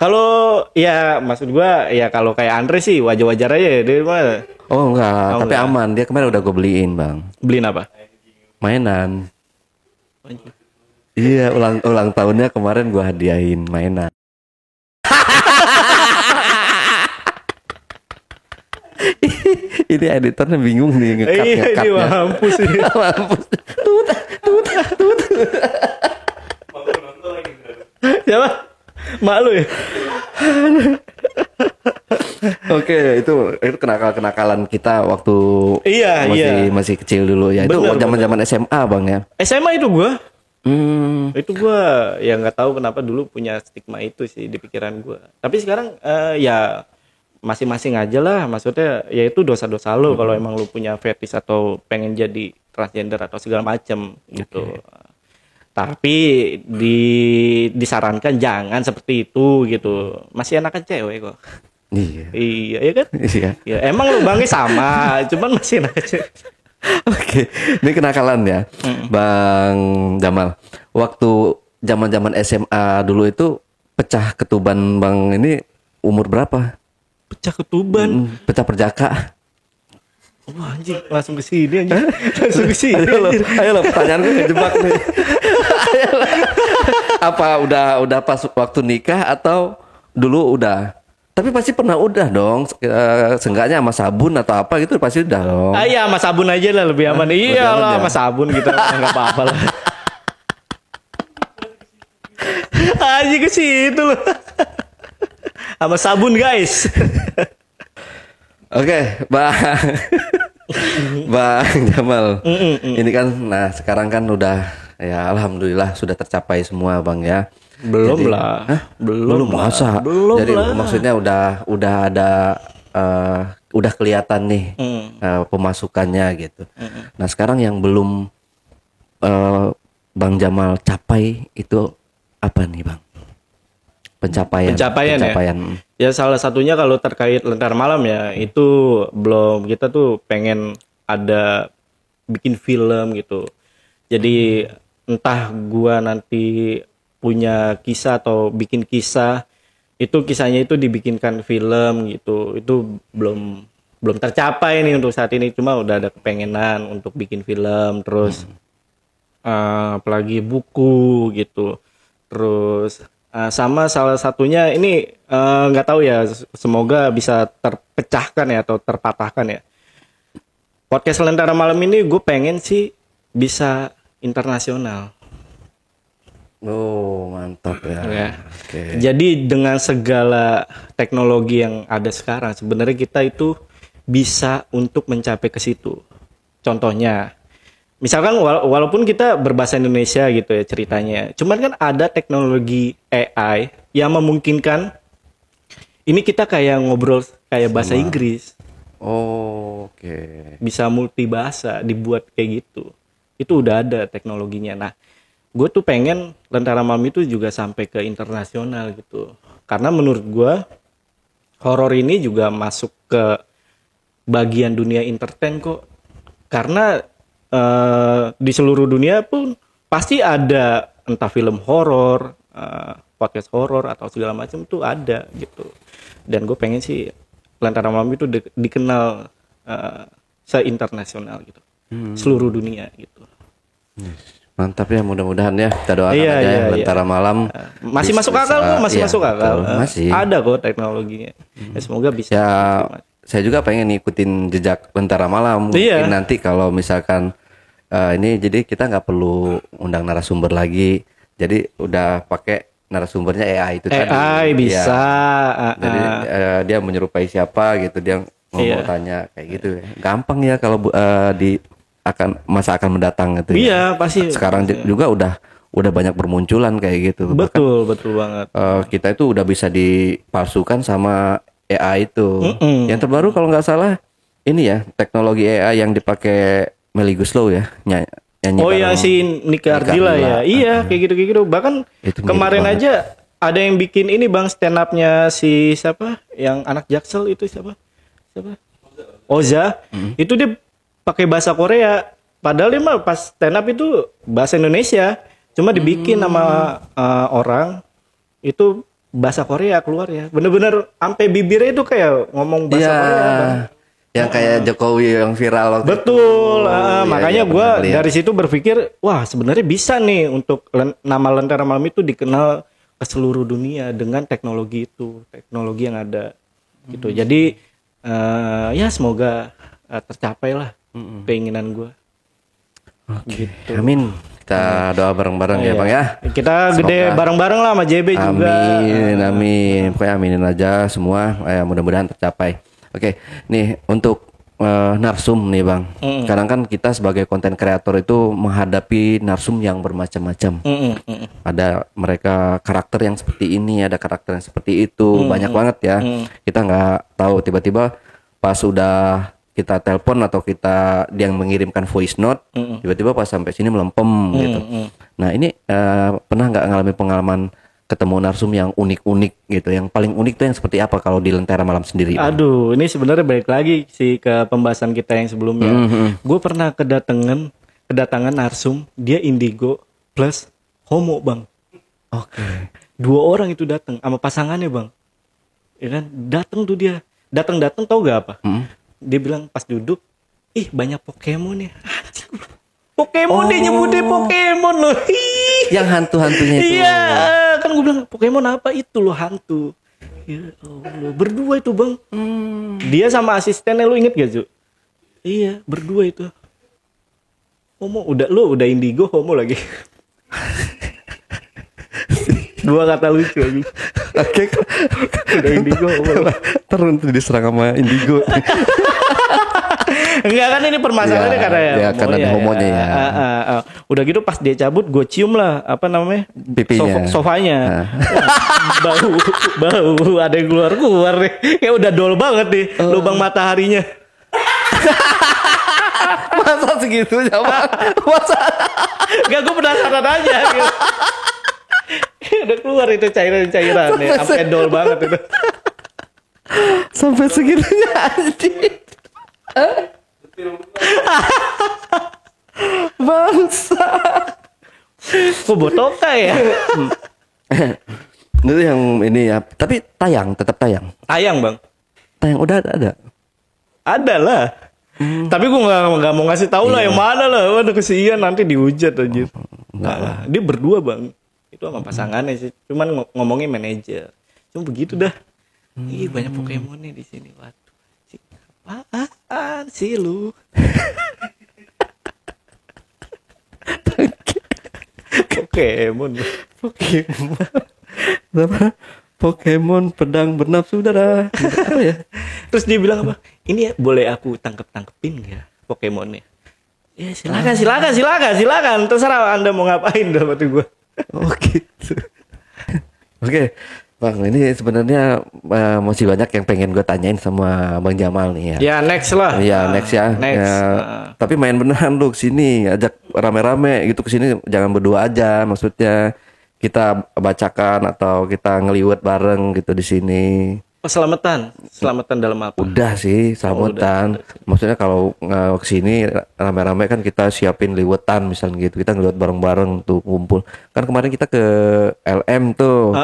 Kalau ya maksud gue ya kalau kayak Andre sih wajar-wajar aja ya dia mah. Oh enggak, tapi enggak. Aman. Dia kemarin udah gue beliin bang. Beliin apa? Mainan. Iya ulang tahunnya kemarin gue hadiahin mainan. Ini editornya bingung nih ngekatnya. Iya, mampus sih. Mampus. Tut. Siapa? Mak lu ya? Oke, itu kenakalan kita waktu masih kecil dulu ya. Itu zaman-zaman SMA bang ya. SMA itu gua. Itu gua ya nggak tahu kenapa dulu punya stigma itu sih di pikiran gua. Tapi sekarang ya masing-masing aja lah. Maksudnya ya itu dosa-dosa lo kalau emang lu punya fetish atau pengen jadi transgender atau segala macam gitu. Tapi disarankan jangan seperti itu gitu. Masih enakan cewek kok. Iya kan? Iya. Ya, emang lubangnya sama, cuman masih enakan cewek. Oke, ini kenakalan ya, Bang Jamal. Waktu zaman-zaman SMA dulu itu pecah ketuban Bang ini umur berapa? Pecah ketuban? Pecah perjaka. Wah anjing, langsung ke sini anjing. Langsung ke sini. Ayo lo, pertanyaan gue kejebak nih. Apa udah pas waktu nikah atau dulu udah? Tapi pasti pernah udah dong. Seenggaknya sama sabun atau apa gitu pasti udah dong. Iya sama sabun aja lah lebih aman. Iya lah sama sabun gitu nggak apa-apa lah. Anjing ke situ loh. Sama sabun guys. Oke, Bang Jamal. Ini kan, nah sekarang kan udah ya alhamdulillah sudah tercapai semua Bang ya. Belum lah. Belum masa. Belum jadi lah. Maksudnya udah ada udah kelihatan nih pemasukannya gitu. Nah sekarang yang belum Bang Jamal capai itu apa nih Bang? Pencapaian ya salah satunya kalau terkait Lentera Malam ya itu belum, kita tuh pengen ada bikin film gitu. Jadi entah gua nanti punya kisah atau bikin kisah, itu kisahnya itu dibikinkan film gitu. Itu belum tercapai nih untuk saat ini, cuma udah ada kepengenan untuk bikin film, terus apalagi buku gitu. Terus sama salah satunya ini nggak tahu ya, semoga bisa terpecahkan ya atau terpatahkan ya. Podcast Lentera Malam ini gue pengen sih bisa internasional. Oh mantap ya. Okay. Jadi dengan segala teknologi yang ada sekarang sebenarnya kita itu bisa untuk mencapai ke situ. Contohnya misalkan walaupun kita berbahasa Indonesia gitu ya ceritanya, cuman kan ada teknologi AI yang memungkinkan ini kita kayak ngobrol kayak bahasa Inggris, Oh, oke. bisa multibahasa dibuat kayak gitu. Itu udah ada teknologinya. Nah, gue tuh pengen Lentera Malam itu juga sampai ke internasional gitu. Karena menurut gue horor ini juga masuk ke bagian dunia entertain kok. Karena di seluruh dunia pun pasti ada entah film horor, podcast horor atau segala macam tuh ada gitu. Dan gue pengen sih Lentera Malam itu dikenal se-internasional gitu, seluruh dunia gitu. Mantap ya, mudah-mudahan ya kita doakan Iya, aja iya, ya Lentera Malam Masih masuk akal kok, masih iya, masuk akal. betul, masih. Ada kok teknologinya. Ya, semoga bisa. Ya, saya juga pengen ngikutin jejak Lentera Malam. Iya. Mungkin nanti kalau misalkan ini jadi kita nggak perlu undang narasumber lagi. Jadi udah pakai narasumbernya AI itu tadi. AI bisa. Iya. Jadi dia menyerupai siapa gitu, dia ngomong Iya. tanya kayak gitu. Gampang ya kalau di masa akan mendatang gitu. Iya, ya. pasti. Sekarang juga udah banyak bermunculan kayak gitu. Betul banget. Kita itu udah bisa dipalsukan sama AI itu. Yang terbaru kalau nggak salah ini ya teknologi AI yang dipakai Melly Goeslaw ya nyanyi Oh bareng ya si Nika Ardila ya. Iya, kayak gitu. Bahkan Itu mirip kemarin banget. aja ada yang bikin ini Bang stand up-nya si siapa? Yang anak Jaksel itu siapa? Oza. Itu dia pakai bahasa Korea. Padahal dia mah pas stand up itu bahasa Indonesia. Cuma dibikin sama orang itu bahasa Korea keluar ya. Bener-bener sampai bibirnya itu kayak ngomong bahasa Iya. Korea. Bang. Yang kayak Jokowi yang viral waktu Betul, itu. makanya Iya, gue pernah lihat. dari situ berpikir, wah sebenarnya bisa nih untuk nama Lentera Malam itu dikenal ke seluruh dunia dengan teknologi itu, teknologi yang ada, gitu. Jadi ya semoga tercapai lah keinginan gue. Gitu. Amin. Kita doa bareng-bareng ya Iya. Bang ya. Kita gede Semoga. bareng-bareng lah sama JB juga. Amin. Pokoknya aminin aja semua. Mudah-mudahan tercapai. Oke, nih untuk narsum nih Bang. Kadang kan kita sebagai konten kreator itu menghadapi narsum yang bermacam-macam. Ada mereka karakter yang seperti ini, ada karakter yang seperti itu, banyak banget ya. Kita nggak tahu tiba-tiba pas udah kita telepon atau kita dia yang mengirimkan voice note, tiba-tiba pas sampai sini melempem gitu. Nah ini pernah nggak ngalamin pengalaman ketemu narsum yang unik-unik gitu? Yang paling unik tuh yang seperti apa kalau di Lentera Malam sendiri? Aduh, ini sebenarnya balik lagi sih ke pembahasan kita yang sebelumnya. Gue pernah kedatangan narsum, dia indigo plus homo Bang. Oke. 2 orang itu datang sama pasangannya Bang. Ya kan? Datang tuh dia. Datang tau gak apa? Dia bilang pas duduk, ih banyak Pokemon ya. Anjing, Pokemon dia nyebutnya Pokemon loh. Ih. Yang hantu-hantunya itu. Iya, kan gue bilang Pokemon apa itu loh hantu. Ya Allah, berdua itu Bang. Dia sama asistennya lu inget gak Ju? Iya, berdua itu. Homo udah indigo homo lagi. 2 kata lucu aja. Oke. Udah indigo homo lagi. Terus diserang sama indigo. Enggak kan ini permasalahannya Ya, karena ya, karena ada homonya ya. Udah gitu pas dia cabut gue cium lah apa namanya Pipinya. sofanya. Bau ada yang keluar nih. Kayak udah dol banget nih lubang mataharinya. Masa segitunya Bang? Masa? Enggak gue penasaran aja gitu. Udah keluar itu cairan-cairan nih, sampai dol banget itu. Sampai segitunya anjing. Bangsa. Kok botoka ya? Itu yang ini ya. Tapi tetap tayang. Tayang Bang. Tayang udah ada. Ada lah. Tapi gue nggak mau ngasih tahu lah yang mana lah. Waduh kesian nanti dihujat aja. Nah, dia berdua Bang. Itu sama pasangannya sih. Cuman ngomongnya manajer. Cuma begitu dah. Ih banyak Pokemon nih di sini. Waduh. Apaan sih lu? Pokemon. Apa? Pokemon pedang bernafsu darah. Apa ya? Terus dia bilang apa? Ini ya boleh aku tangkepin nggak Pokemonnya? Ya silakan. Terserah Anda mau ngapain dalam hati gue. Oh gitu. Oke, Bang, ini sebenarnya masih banyak yang pengen gue tanyain sama Bang Jamal nih ya. Ya next lah. Iya, next ya. Next. Ya, tapi main beneran lu kesini, ajak rame-rame gitu kesini, jangan berdua aja. Maksudnya kita bacakan atau kita ngeliwet bareng gitu di sini. Selamatan dalam apa? Udah sih, selamatan. Maksudnya kalau kesini rame-rame kan kita siapin liwetan misalnya gitu. Kita ngeliwet bareng-bareng tuh kumpul. Kan kemarin kita ke LM tuh.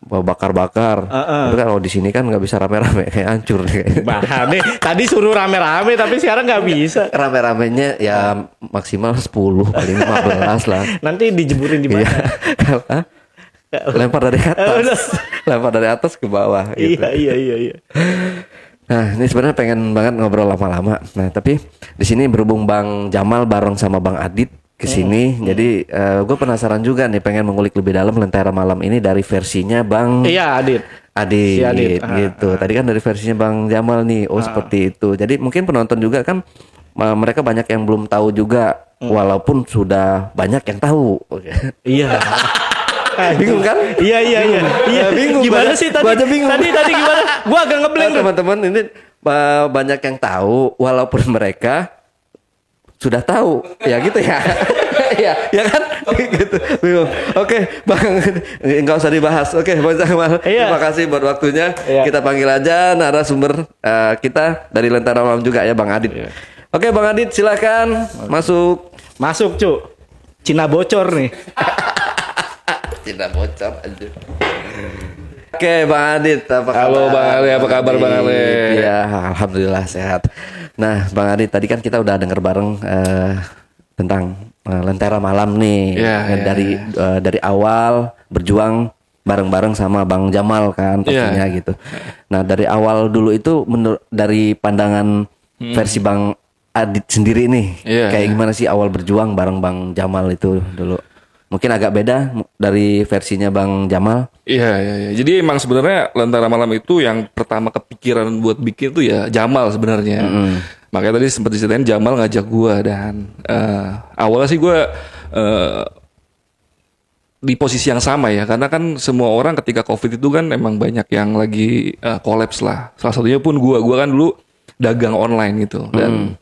Bakar-bakar. Tapi kalau di sini kan nggak bisa rame-rame, kayak hancur nih. Bahane tadi suruh rame-rame tapi sekarang nggak bisa. Rame-ramenya ya maksimal 10 paling 15 lah. Nanti dijeburin di mana? Hah? Lempar dari atas. Lempar dari atas ke bawah gitu. Iya. Nah, ini sebenarnya pengen banget ngobrol lama-lama. Nah, tapi di sini berhubung Bang Jamal bareng sama Bang Adit ke sini. Jadi gue penasaran juga nih, pengen mengulik lebih dalam Lentera Malam ini dari versinya Bang Adit. Si Adit Adit. gitu. Tadi kan dari versinya Bang Jamal nih. Oh, seperti itu. Jadi mungkin penonton juga kan mereka banyak yang belum tahu juga walaupun sudah banyak yang tahu. Iya. Bingung kan? Iya. Bingung. Gimana sih tadi? Gua aja bingung. Tadi gimana? Gua agak ngeblank. Teman-teman ini banyak yang tahu walaupun mereka sudah tahu. Ya gitu ya. ya kan? Gitu. Bingung. Oke, Bang, enggak usah dibahas. Oke, Bang Jamal. Terima kasih buat waktunya. Kita panggil aja narasumber kita dari Lentera Malam juga ya, Bang Adit. Oke, Bang Adit, silakan masuk. Masuk, Cuk. Cina bocor nih. Tidak bocor aja. Oke, Bang Adit, apa kabar? Halo Bang Ali, apa kabar Bang Ali? Ya, alhamdulillah sehat. Nah, Bang Adit, tadi kan kita udah denger bareng tentang Lentera Malam nih. Dari awal berjuang bareng-bareng sama Bang Jamal kan pastinya gitu. Nah, dari awal dulu itu dari pandangan versi Bang Adit sendiri nih, kayak gimana sih awal berjuang bareng Bang Jamal itu dulu? Mungkin agak beda dari versinya Bang Jamal. Iya. Jadi emang sebenarnya Lentera Malam itu yang pertama kepikiran buat bikin itu ya Jamal sebenarnya. Makanya tadi sempat diceritain Jamal ngajak gua dan awalnya sih gua di posisi yang sama ya, karena kan semua orang ketika COVID itu kan emang banyak yang lagi kolaps lah. Salah satunya pun gua kan dulu dagang online gitu dan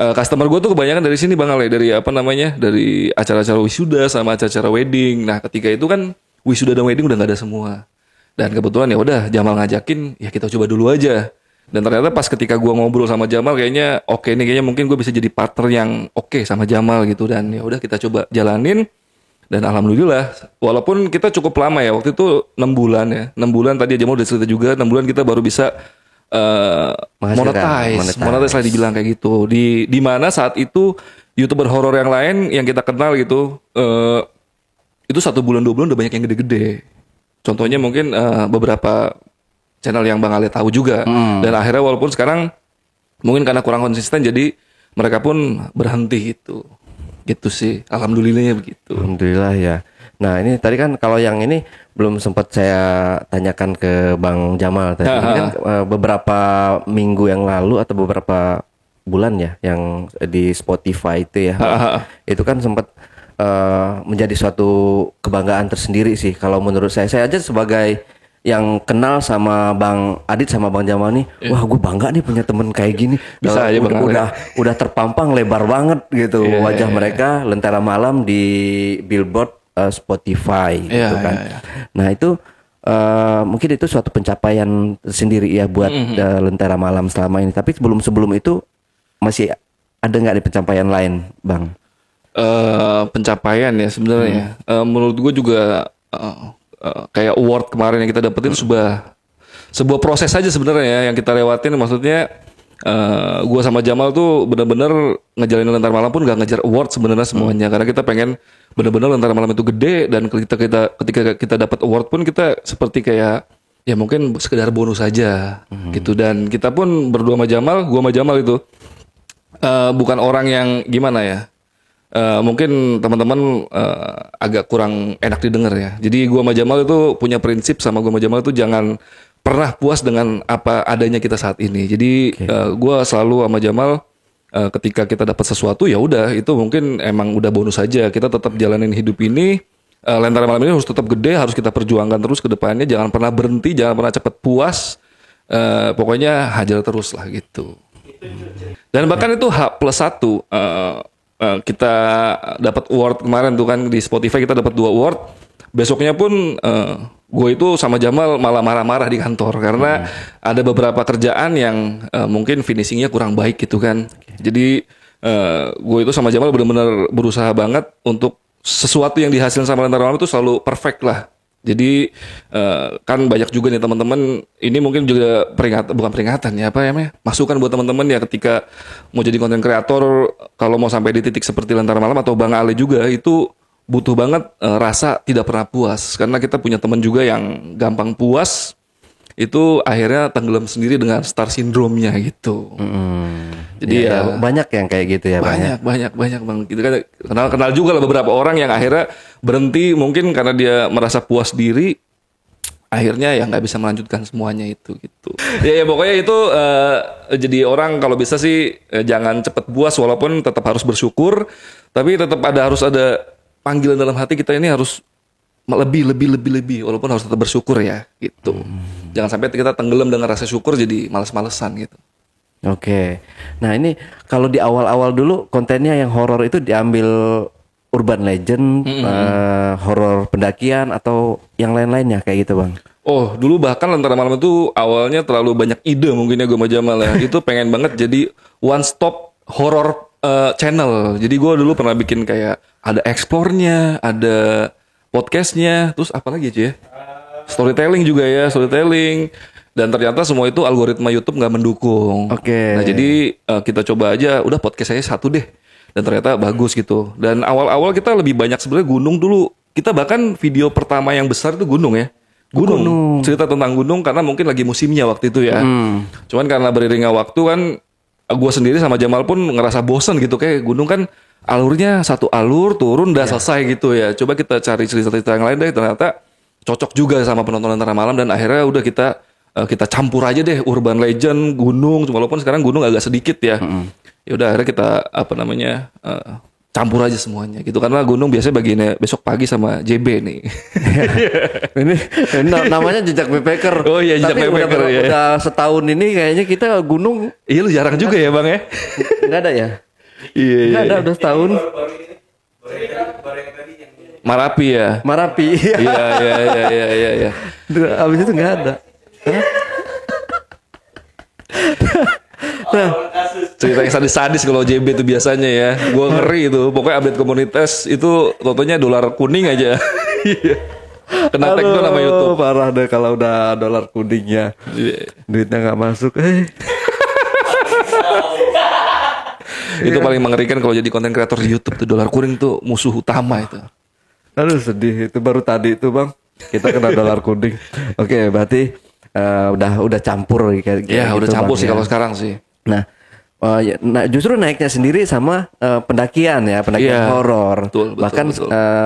customer gue tuh kebanyakan dari sini Bang Ale, dari dari acara-acara wisuda sama acara-acara wedding. Nah ketika itu kan wisuda dan wedding udah nggak ada semua. Dan kebetulan ya udah Jamal ngajakin, ya kita coba dulu aja. Dan ternyata pas ketika gue ngobrol sama Jamal kayaknya oke nih, kayaknya mungkin gue bisa jadi partner yang oke sama Jamal gitu. Dan ya udah kita coba jalanin. Dan alhamdulillah, walaupun kita cukup lama ya, waktu itu 6 bulan ya. 6 bulan tadi Jamal udah cerita juga, 6 bulan kita baru bisa monetize lah dibilang kayak gitu. Di mana saat itu YouTuber horor yang lain yang kita kenal gitu itu 1 bulan 2 bulan udah banyak yang gede-gede. Contohnya mungkin beberapa channel yang Bang Ale tahu juga. Dan akhirnya walaupun sekarang mungkin karena kurang konsisten jadi mereka pun berhenti gitu. Gitu sih. Alhamdulillahnya begitu. Alhamdulillah ya. Nah ini tadi kan kalau yang ini belum sempat saya tanyakan ke Bang Jamal tadi. Ini kan beberapa minggu yang lalu atau beberapa bulan ya yang di Spotify itu ya. Itu kan sempat menjadi suatu kebanggaan tersendiri sih kalau menurut saya. Saya aja sebagai yang kenal sama Bang Adit sama Bang Jamal nih, wah gue bangga nih punya temen kayak gini. Bisa aja udah terpampang lebar banget gitu wajah mereka Lentera Malam di Billboard Spotify gitu kan. Nah itu mungkin itu suatu pencapaian sendiri ya buat Lentera Malam selama ini. Tapi sebelum itu masih ada nggak nih pencapaian lain, Bang? Pencapaian ya sebenarnya. Menurut gue juga kayak award kemarin yang kita dapetin sebuah proses aja sebenarnya ya, yang kita lewatin. Maksudnya gue sama Jamal tuh benar-benar ngejalanin Lentera Malam pun gak ngejar award sebenarnya semuanya, karena kita pengen benar-benar Lentera Malam itu gede. Dan ketika kita dapat award pun kita seperti kayak ya mungkin sekedar bonus aja gitu. Dan kita pun berdua sama Jamal, gue sama Jamal itu bukan orang yang gimana ya, mungkin teman-teman agak kurang enak didengar ya. Jadi gue sama Jamal itu punya prinsip, sama gue sama Jamal itu jangan pernah puas dengan apa adanya kita saat ini. Jadi gue selalu sama Jamal ketika kita dapat sesuatu ya udah itu mungkin emang udah bonus aja. Kita tetap jalanin hidup ini. Lentera Malam ini harus tetap gede, harus kita perjuangkan terus ke depannya. Jangan pernah berhenti, jangan pernah cepet puas. Pokoknya hajar terus lah gitu. Dan bahkan itu H+1 kita dapat award kemarin tuh kan di Spotify kita dapat 2 award. Besoknya pun gue itu sama Jamal malah marah-marah di kantor karena ada beberapa kerjaan yang mungkin finishingnya kurang baik gitu kan. Jadi gue itu sama Jamal benar-benar berusaha banget untuk sesuatu yang dihasilkan sama Lentera Malam itu selalu perfect lah. Jadi kan banyak juga nih teman-teman ini mungkin juga bukan peringatan ya apa ya masukan buat teman-teman ya ketika mau jadi konten kreator kalau mau sampai di titik seperti Lentera Malam atau Bang Ale juga itu butuh banget rasa tidak pernah puas karena kita punya teman juga yang gampang puas itu akhirnya tenggelam sendiri dengan star syndrome-nya gitu. Jadi ya banyak yang kayak gitu ya, banyak Bang. Kita kan kenal juga lah beberapa orang yang akhirnya berhenti mungkin karena dia merasa puas diri, akhirnya ya nggak bisa melanjutkan semuanya itu gitu. Ya pokoknya itu jadi orang kalau bisa sih jangan cepet puas walaupun tetap harus bersyukur, tapi tetap harus ada panggilan dalam hati kita ini harus lebih walaupun harus tetap bersyukur ya gitu. Jangan sampai kita tenggelam dengan rasa syukur jadi malas-malesan gitu. Oke. Nah, ini kalau di awal-awal dulu kontennya yang horor itu diambil urban legend, horor pendakian atau yang lain-lainnya kayak gitu, Bang. Oh, dulu bahkan Lentera Malam itu awalnya terlalu banyak ide mungkin ya gue sama Jamal ya. Itu pengen banget jadi one stop horror channel. Jadi gue dulu pernah bikin kayak ada explore-nya, ada podcastnya, terus apa lagi aja ya? Storytelling juga ya, storytelling. Dan ternyata semua itu algoritma YouTube nggak mendukung. Oke. Nah jadi kita coba aja, udah podcast saya 1 deh. Dan ternyata bagus gitu. Dan awal-awal kita lebih banyak sebenarnya gunung dulu. Kita bahkan video pertama yang besar itu gunung ya. Gunung. Cerita tentang gunung karena mungkin lagi musimnya waktu itu ya. Cuman karena beriringnya waktu kan, gue sendiri sama Jamal pun ngerasa bosen gitu. Kayak gunung kan alurnya satu alur turun udah selesai gitu ya. Coba kita cari cerita-cerita yang lain deh. Ternyata cocok juga sama penonton Lentera Malam dan akhirnya udah kita campur aja deh urban legend gunung walaupun sekarang gunung agak sedikit ya. Ya udah akhirnya kita campur aja semuanya gitu karena gunung biasanya bagiannya besok pagi sama JB nih. ini namanya jejak backpacker. Oh iya jejak backpacker ya. Udah setahun ini kayaknya kita gunung. Iya lu jarang juga ya Bang ya. Enggak ada ya? Iya. Enggak ada udah setahun. Marapi ya. Marapi. Iya. Abis itu nggak ada. Nah, cerita yang sadis-sadis kalau JB itu biasanya ya. Gua ngeri itu. Pokoknya update komunitas itu totonya dolar kuning aja. Kena tag tuh nama YouTube. Parah deh kalau udah dolar kuningnya. Duitnya nggak masuk. Itu paling mengerikan kalau jadi konten kreator di YouTube tuh dolar kuning tuh musuh utama itu. Aduh sedih itu baru tadi itu Bang kita kena dolar kuning. Oke berarti udah campur kayak ya gitu, udah campur Bang, sih ya. kalau sekarang sih. Nah justru naiknya sendiri sama pendakian horor. Betul. Bahkan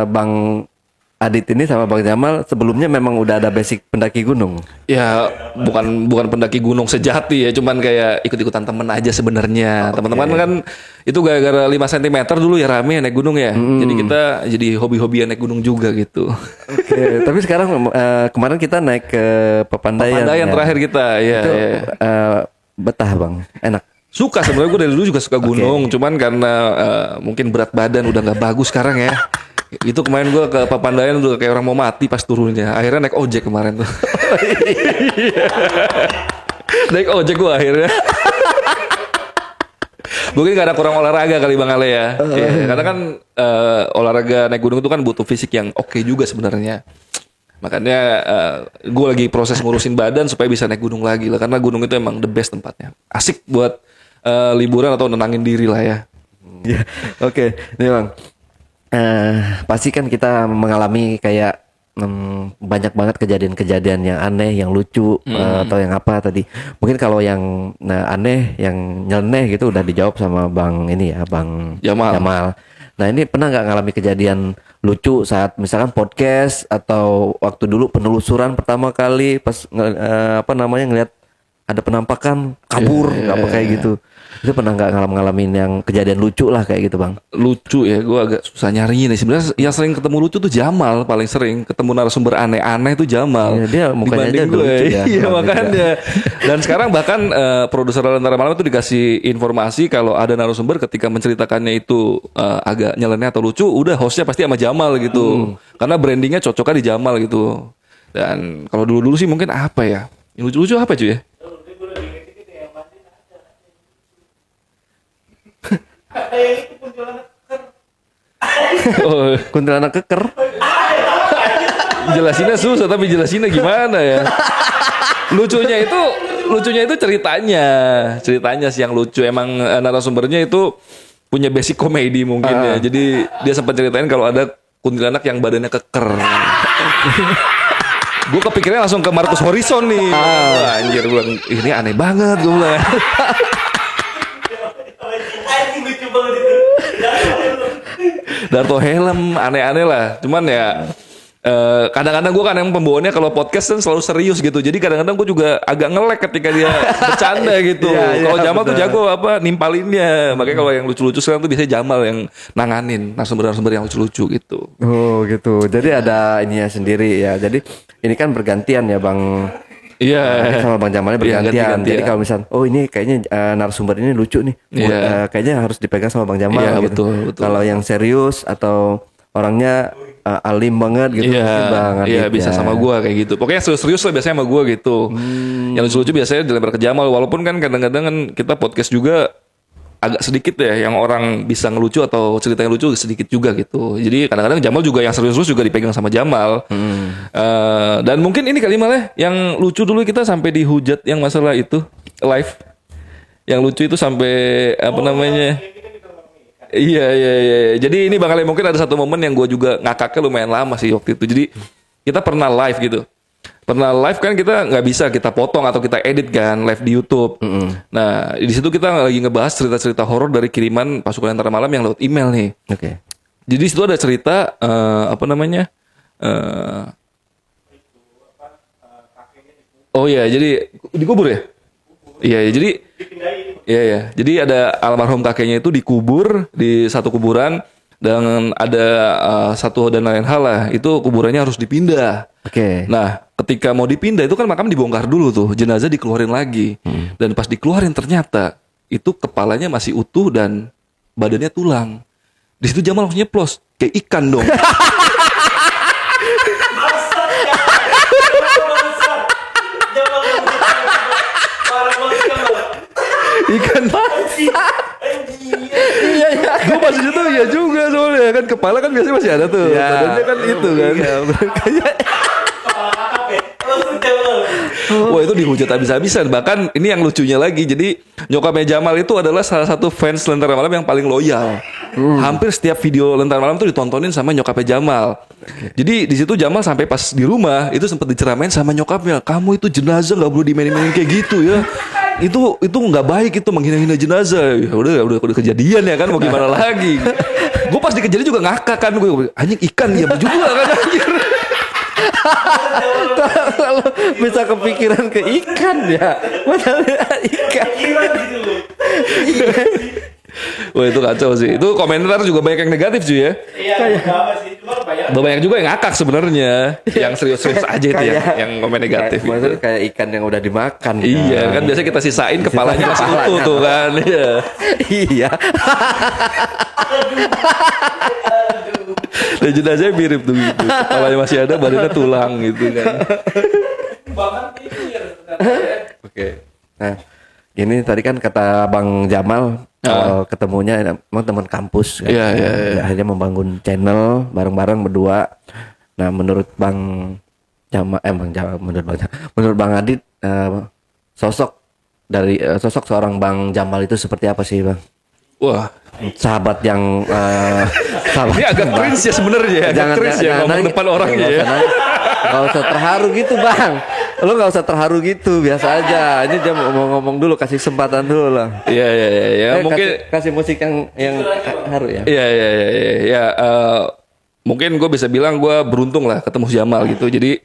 Bang Adit ini sama Bang Jamal sebelumnya memang udah ada basic pendaki gunung. Ya bukan pendaki gunung sejati ya, cuman kayak ikut-ikutan temen aja sebenarnya. Teman-teman kan itu gara-gara 5 cm dulu ya rame naik gunung ya. Jadi kita jadi hobi-hobian naik gunung juga gitu. Oke, tapi sekarang kemarin kita naik ke Papandayan. Papandayan terakhir kita, ya. Itu betah Bang, enak. Suka sebenarnya gue dari dulu juga suka gunung, cuman karena mungkin berat badan udah nggak bagus sekarang ya. Itu kemarin gue ke Papandayan udah kayak orang mau mati pas turunnya. Akhirnya naik ojek kemarin tuh. Naik ojek gue akhirnya. Mungkin gak ada kurang olahraga kali Bang Ale ya. Karena kan olahraga naik gunung itu kan butuh fisik yang oke juga sebenarnya. Makanya gue lagi proses ngurusin badan supaya bisa naik gunung lagi lah. Karena gunung itu emang the best tempatnya. Asik buat liburan atau nenangin diri lah ya. Oke, nih Bang. Pasti kan kita mengalami kayak banyak banget kejadian-kejadian yang aneh, yang lucu atau yang apa tadi. Mungkin kalau yang aneh, yang nyeleneh gitu udah dijawab sama Bang ini ya, Bang Jamal. Nah ini pernah nggak ngalami kejadian lucu saat misalkan podcast atau waktu dulu penelusuran pertama kali pas ngelihat ada penampakan kabur apa kayak gitu. Itu pernah nggak ngalamin yang kejadian lucu lah kayak gitu bang? Lucu ya, gue agak susah nyarinya nih. Sebenarnya yang sering ketemu lucu tuh Jamal, paling sering ketemu narasumber aneh-aneh tuh Jamal. Iya, dia mukanya aja dibanding gue. lucu ya. Iya Bang, makanya. Dan sekarang bahkan produser Lentera Malam itu dikasih informasi kalau ada narasumber ketika menceritakannya itu agak nyeleneh atau lucu, udah hostnya pasti sama Jamal gitu. Karena brandingnya cocoknya di Jamal gitu. Dan kalau dulu-dulu sih mungkin apa ya? Yang lucu-lucu apa cuy ya? Oh, Kuntilanak keker. jelasinnya susah tapi jelasinnya gimana ya? Lucunya itu ceritanya sih yang lucu. Emang narasumbernya itu punya basic komedi mungkin ya. Jadi dia sempat ceritain kalau ada kuntilanak yang badannya keker. Gue kepikirannya langsung ke Marcus Horizon nih. Wah, anjir gue bilang, ini aneh banget gue bilang. Darto helm aneh-aneh lah. Cuman ya kadang-kadang gue kan yang pembawaannya kalau podcast kan selalu serius gitu. Jadi kadang-kadang gue juga agak nge-lag ketika dia bercanda gitu. Kalau Jamal tuh jago apa nimpalinnya. Makanya kalau yang lucu-lucu sekarang tuh biasanya Jamal yang nanganin narasumber-narasumber yang lucu-lucu gitu. Oh gitu. Jadi ada ininya sendiri ya. Jadi ini kan bergantian ya bang. Iya. Sama Bang Jamalnya bergantian. ganti-gantian. Jadi kalau misal, oh ini kayaknya narasumber ini lucu nih, kayaknya harus dipegang sama Bang Jamal. Iya, gitu. betul. Kalau yang serius atau orangnya alim banget gitu, mungkin Bang Adit Iya bisa ya. sama gue kayak gitu. Pokoknya serius-serius lah biasanya sama gue gitu. Yang lucu-lucu biasanya dilempar ke Jamal. Walaupun kan kadang-kadang kan kita podcast juga agak sedikit ya yang orang bisa ngelucu atau cerita yang lucu sedikit juga gitu. Jadi kadang-kadang Jamal juga yang serius-serius juga dipegang sama Jamal. Dan mungkin ini kali malah yang lucu dulu kita sampai dihujat yang masalah itu live. Yang lucu itu sampai apa namanya? Iya. Jadi ini bakal mungkin ada satu momen yang gue juga ngakaknya lumayan lama sih waktu itu. Jadi kita pernah live gitu. Pernah live kan kita nggak bisa kita potong atau kita edit kan live di YouTube. Nah di situ kita lagi ngebahas cerita-cerita horor dari kiriman pasukan Lentera Malam yang lewat email nih. Oke. Jadi di situ ada cerita apa namanya? Oh iya, jadi dikubur ya? Iya, jadi iya. Jadi ada almarhum kakeknya itu dikubur di satu kuburan dan ada satu dan lain hal lah. Itu kuburannya harus dipindah. Oke. Nah, ketika mau dipindah itu kan makam dibongkar dulu tuh, jenazah dikeluarin lagi. Dan pas dikeluarin ternyata itu kepalanya masih utuh dan badannya tulang. Di situ Jamal langsung nyeplos kayak ikan dong. Ikan pasti. Iya. Gue pas itu iya juga soalnya kan kepala kan biasanya masih ada tuh. Badannya kan itu kan. Wah itu dihujat habis-habisan. Bahkan ini yang lucunya lagi. Jadi nyokapnya Jamal itu adalah salah satu fans Lentera Malam yang paling loyal. Hampir setiap video Lentera Malam tuh ditontonin sama nyokapnya Jamal. Jadi di situ Jamal sampai pas di rumah itu sempat diceramain sama nyokapnya. Kamu itu jenazah nggak perlu dimainin kayak gitu ya. Itu nggak baik, itu menghina-hina jenazah. Ya udah kejadian ya kan, mau gimana lagi. Gue pas di kejadian juga ngakak kan, gue anjing ikan ya juga kan anjir. Kalau bisa kepikiran ke ikan ya, padahal ikan. Wah itu kacau sih. Itu komentar juga banyak yang negatif cuy ya. Iya, enggak sih. Cuma banyak. Banyak juga yang ngakak sebenarnya. Yang serius-serius aja itu yang komen negatif Maksudnya gitu. kayak ikan yang udah dimakan. Iya kan biasanya kita sisain kepalanya masih utuh tuh kan. Iya. Iya. Dan jenazahnya mirip tuh gitu. Kepalanya masih ada, badannya tulang gitu kan. Oke. Nah, ini tadi kan kata Bang Jamal kalau ketemunya emang teman kampus kan. Iya. Akhirnya membangun channel bareng-bareng berdua. Nah, menurut Bang Jamal menurut Bang Adit sosok seorang Bang Jamal itu seperti apa sih, Bang? Wah, Sahabat yang sahabat ini agak cringe ya sebenarnya, agak cringe ya ngomong depan orangnya ya. Gak usah terharu gitu Bang. Lu gak usah terharu gitu, biasa aja. Ini dia mau ngomong dulu, kasih kesempatan dulu lah. Iya. Mungkin kasih musik yang haru ya. Iya. Mungkin gue bisa bilang gue beruntung lah ketemu Jamal gitu. Jadi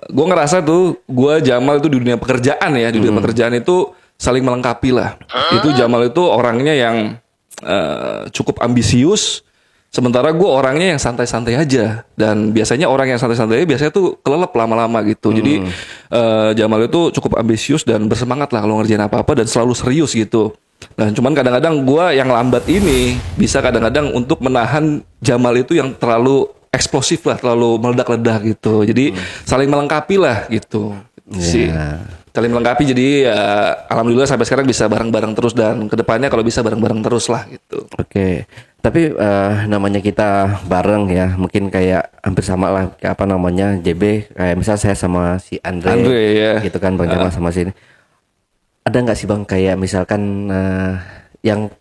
gue ngerasa tuh gue Jamal itu di dunia pekerjaan ya, di dunia pekerjaan itu saling melengkapi lah. Itu Jamal itu orangnya yang cukup ambisius, sementara gue orangnya yang santai-santai aja. Dan biasanya orang yang santai-santai biasanya tuh kelelep lama-lama gitu. Jadi Jamal itu cukup ambisius dan bersemangat lah kalau ngerjain apa-apa dan selalu serius gitu. Nah cuman kadang-kadang gue yang lambat ini bisa kadang-kadang untuk menahan Jamal itu yang terlalu eksplosif lah, terlalu meledak-ledak gitu. Jadi saling melengkapi lah gitu. Sih. Saling melengkapi, jadi ya alhamdulillah sampai sekarang bisa bareng-bareng terus dan kedepannya kalau bisa bareng-bareng terus lah gitu. Oke. Tapi namanya kita bareng ya, mungkin kayak hampir sama lah kayak apa namanya JB, kayak misal saya sama si Andre ya. gitu kan, Bang Jamal sama sini. Ada nggak sih Bang kayak misalkan yang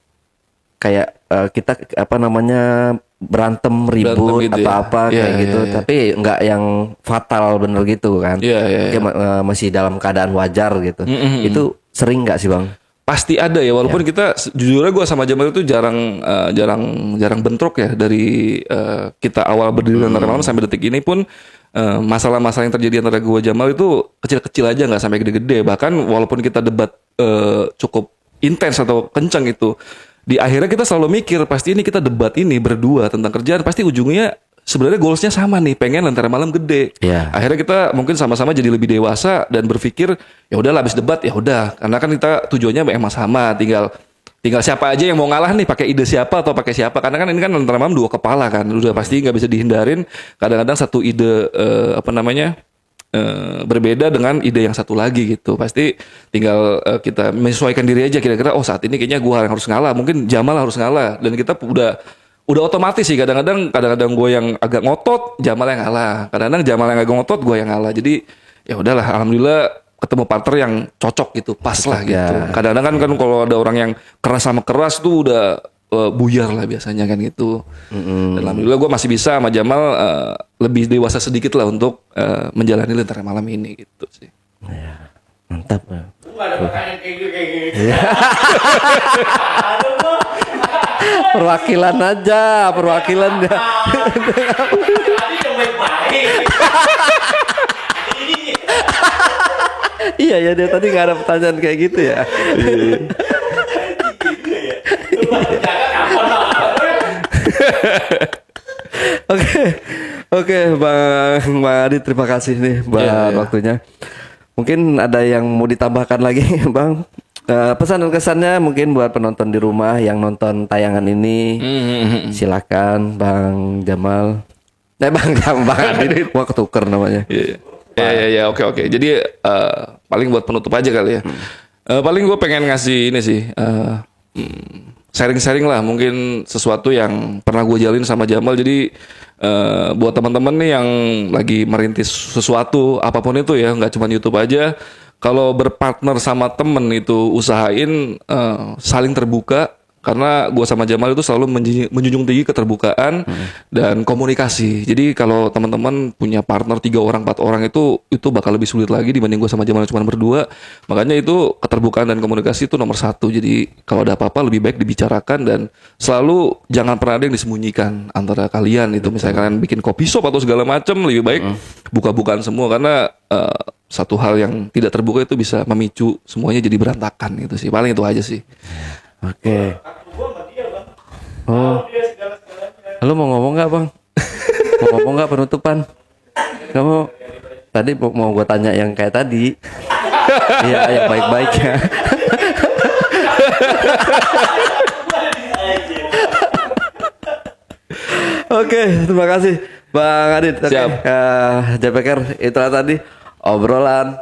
kayak kita apa namanya berantem ribut gitu atau ya. apa kayak gitu, tapi nggak yang fatal bener gitu kan? Kayak masih dalam keadaan wajar gitu. Itu sering nggak sih Bang? Pasti ada ya, walaupun kita jujurnya gue sama Jamal itu jarang bentrok ya dari kita awal berdiri antara malam sampai detik ini pun masalah-masalah yang terjadi antara gue Jamal itu kecil-kecil aja, nggak sampai gede-gede. Bahkan walaupun kita debat cukup intens atau kencang itu, di akhirnya kita selalu mikir pasti ini kita debat ini berdua tentang kerjaan pasti ujungnya sebenarnya goalsnya sama nih, pengen Lentera Malam gede. Akhirnya kita mungkin sama-sama jadi lebih dewasa dan berpikir ya udahlah habis debat ya udah, karena kan kita tujuannya emang sama, tinggal siapa aja yang mau ngalah nih, pakai ide siapa atau pakai siapa, karena kan ini kan Lentera Malam dua kepala kan, udah pasti nggak bisa dihindarin. Kadang-kadang satu ide berbeda dengan ide yang satu lagi gitu. Pasti tinggal kita menyesuaikan diri aja, kira-kira oh saat ini kayaknya gue harus ngalah, mungkin Jamal harus ngalah, dan kita udah otomatis sih. Kadang-kadang gue yang agak ngotot, Jamal yang ngalah. Kadang-kadang Jamal yang agak ngotot, gue yang ngalah. Jadi ya udahlah, alhamdulillah ketemu partner yang cocok gitu, pas lah gitu. Kadang-kadang kan kalau ada orang yang keras sama keras tuh udah buyar lah biasanya kan gitu. Dan alhamdulillah gue masih bisa sama Jamal lebih dewasa sedikit lah untuk menjalani Lentera Malam ini gitu sih. Ya, mantap. Gak ada pertanyaan kayak gitu. Perwakilan aja. Tadi yang baik-baik. Iya ya, dia tadi nggak ada pertanyaan kayak gitu ya. Oke, Bang Adi, terima kasih nih buat waktunya. Mungkin ada yang mau ditambahkan lagi, Bang? Pesan dan kesannya mungkin buat penonton di rumah yang nonton tayangan ini. Silakan, Bang Jamal. Bang Adi, gua ketuker namanya. Ya, oke. Jadi paling buat penutup aja kali ya. Paling gue pengen ngasih ini sih. Sharing-sharing lah, mungkin sesuatu yang pernah gue jalin sama Jamal. Jadi buat teman-teman nih yang lagi merintis sesuatu apapun itu ya, nggak cuma YouTube aja, kalau berpartner sama temen itu usahain saling terbuka, karena gue sama Jamal itu selalu menjunjung tinggi keterbukaan dan komunikasi. Jadi kalau teman-teman punya partner 3 orang 4 orang itu bakal lebih sulit lagi dibanding gue sama Jamal cuma berdua. Makanya itu keterbukaan dan komunikasi itu nomor 1. Jadi kalau ada apa-apa lebih baik dibicarakan, dan selalu jangan pernah ada yang disembunyikan antara kalian. Itu misalnya kalian bikin kopi shop atau segala macam, lebih baik buka-bukaan semua, karena satu hal yang tidak terbuka itu bisa memicu semuanya jadi berantakan. Itu sih, paling itu aja sih. Oke. Oh, lu mau ngomong nggak, Bang? Mau ngomong nggak penutupan? Kamu tadi mau gue tanya yang kayak tadi. Iya, yang baik-baik ya. Oke, terima kasih Bang Adit. Siap. JPKR, itulah tadi obrolan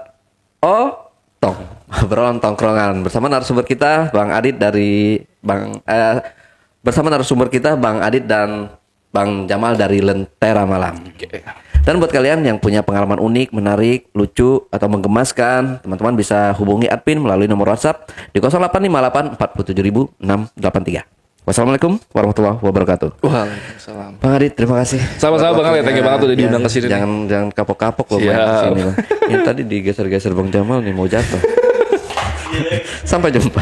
tongkrongan bersama narasumber kita Bang Adit Bang Adit dan Bang Jamal dari Lentera Malam. Dan buat kalian yang punya pengalaman unik, menarik, lucu atau menggemaskan, teman-teman bisa hubungi admin melalui nomor WhatsApp di 0858 47683. Wassalamualaikum warahmatullahi wabarakatuh. Waalaikumsalam. Bang Adit, terima kasih. Sama-sama Bang Adit, thank you banget udah diundang ke sini. Jangan kapok-kapok loh main ke sini. Ini tadi digeser-geser Bang Jamal nih mau jatuh. Sampai jumpa.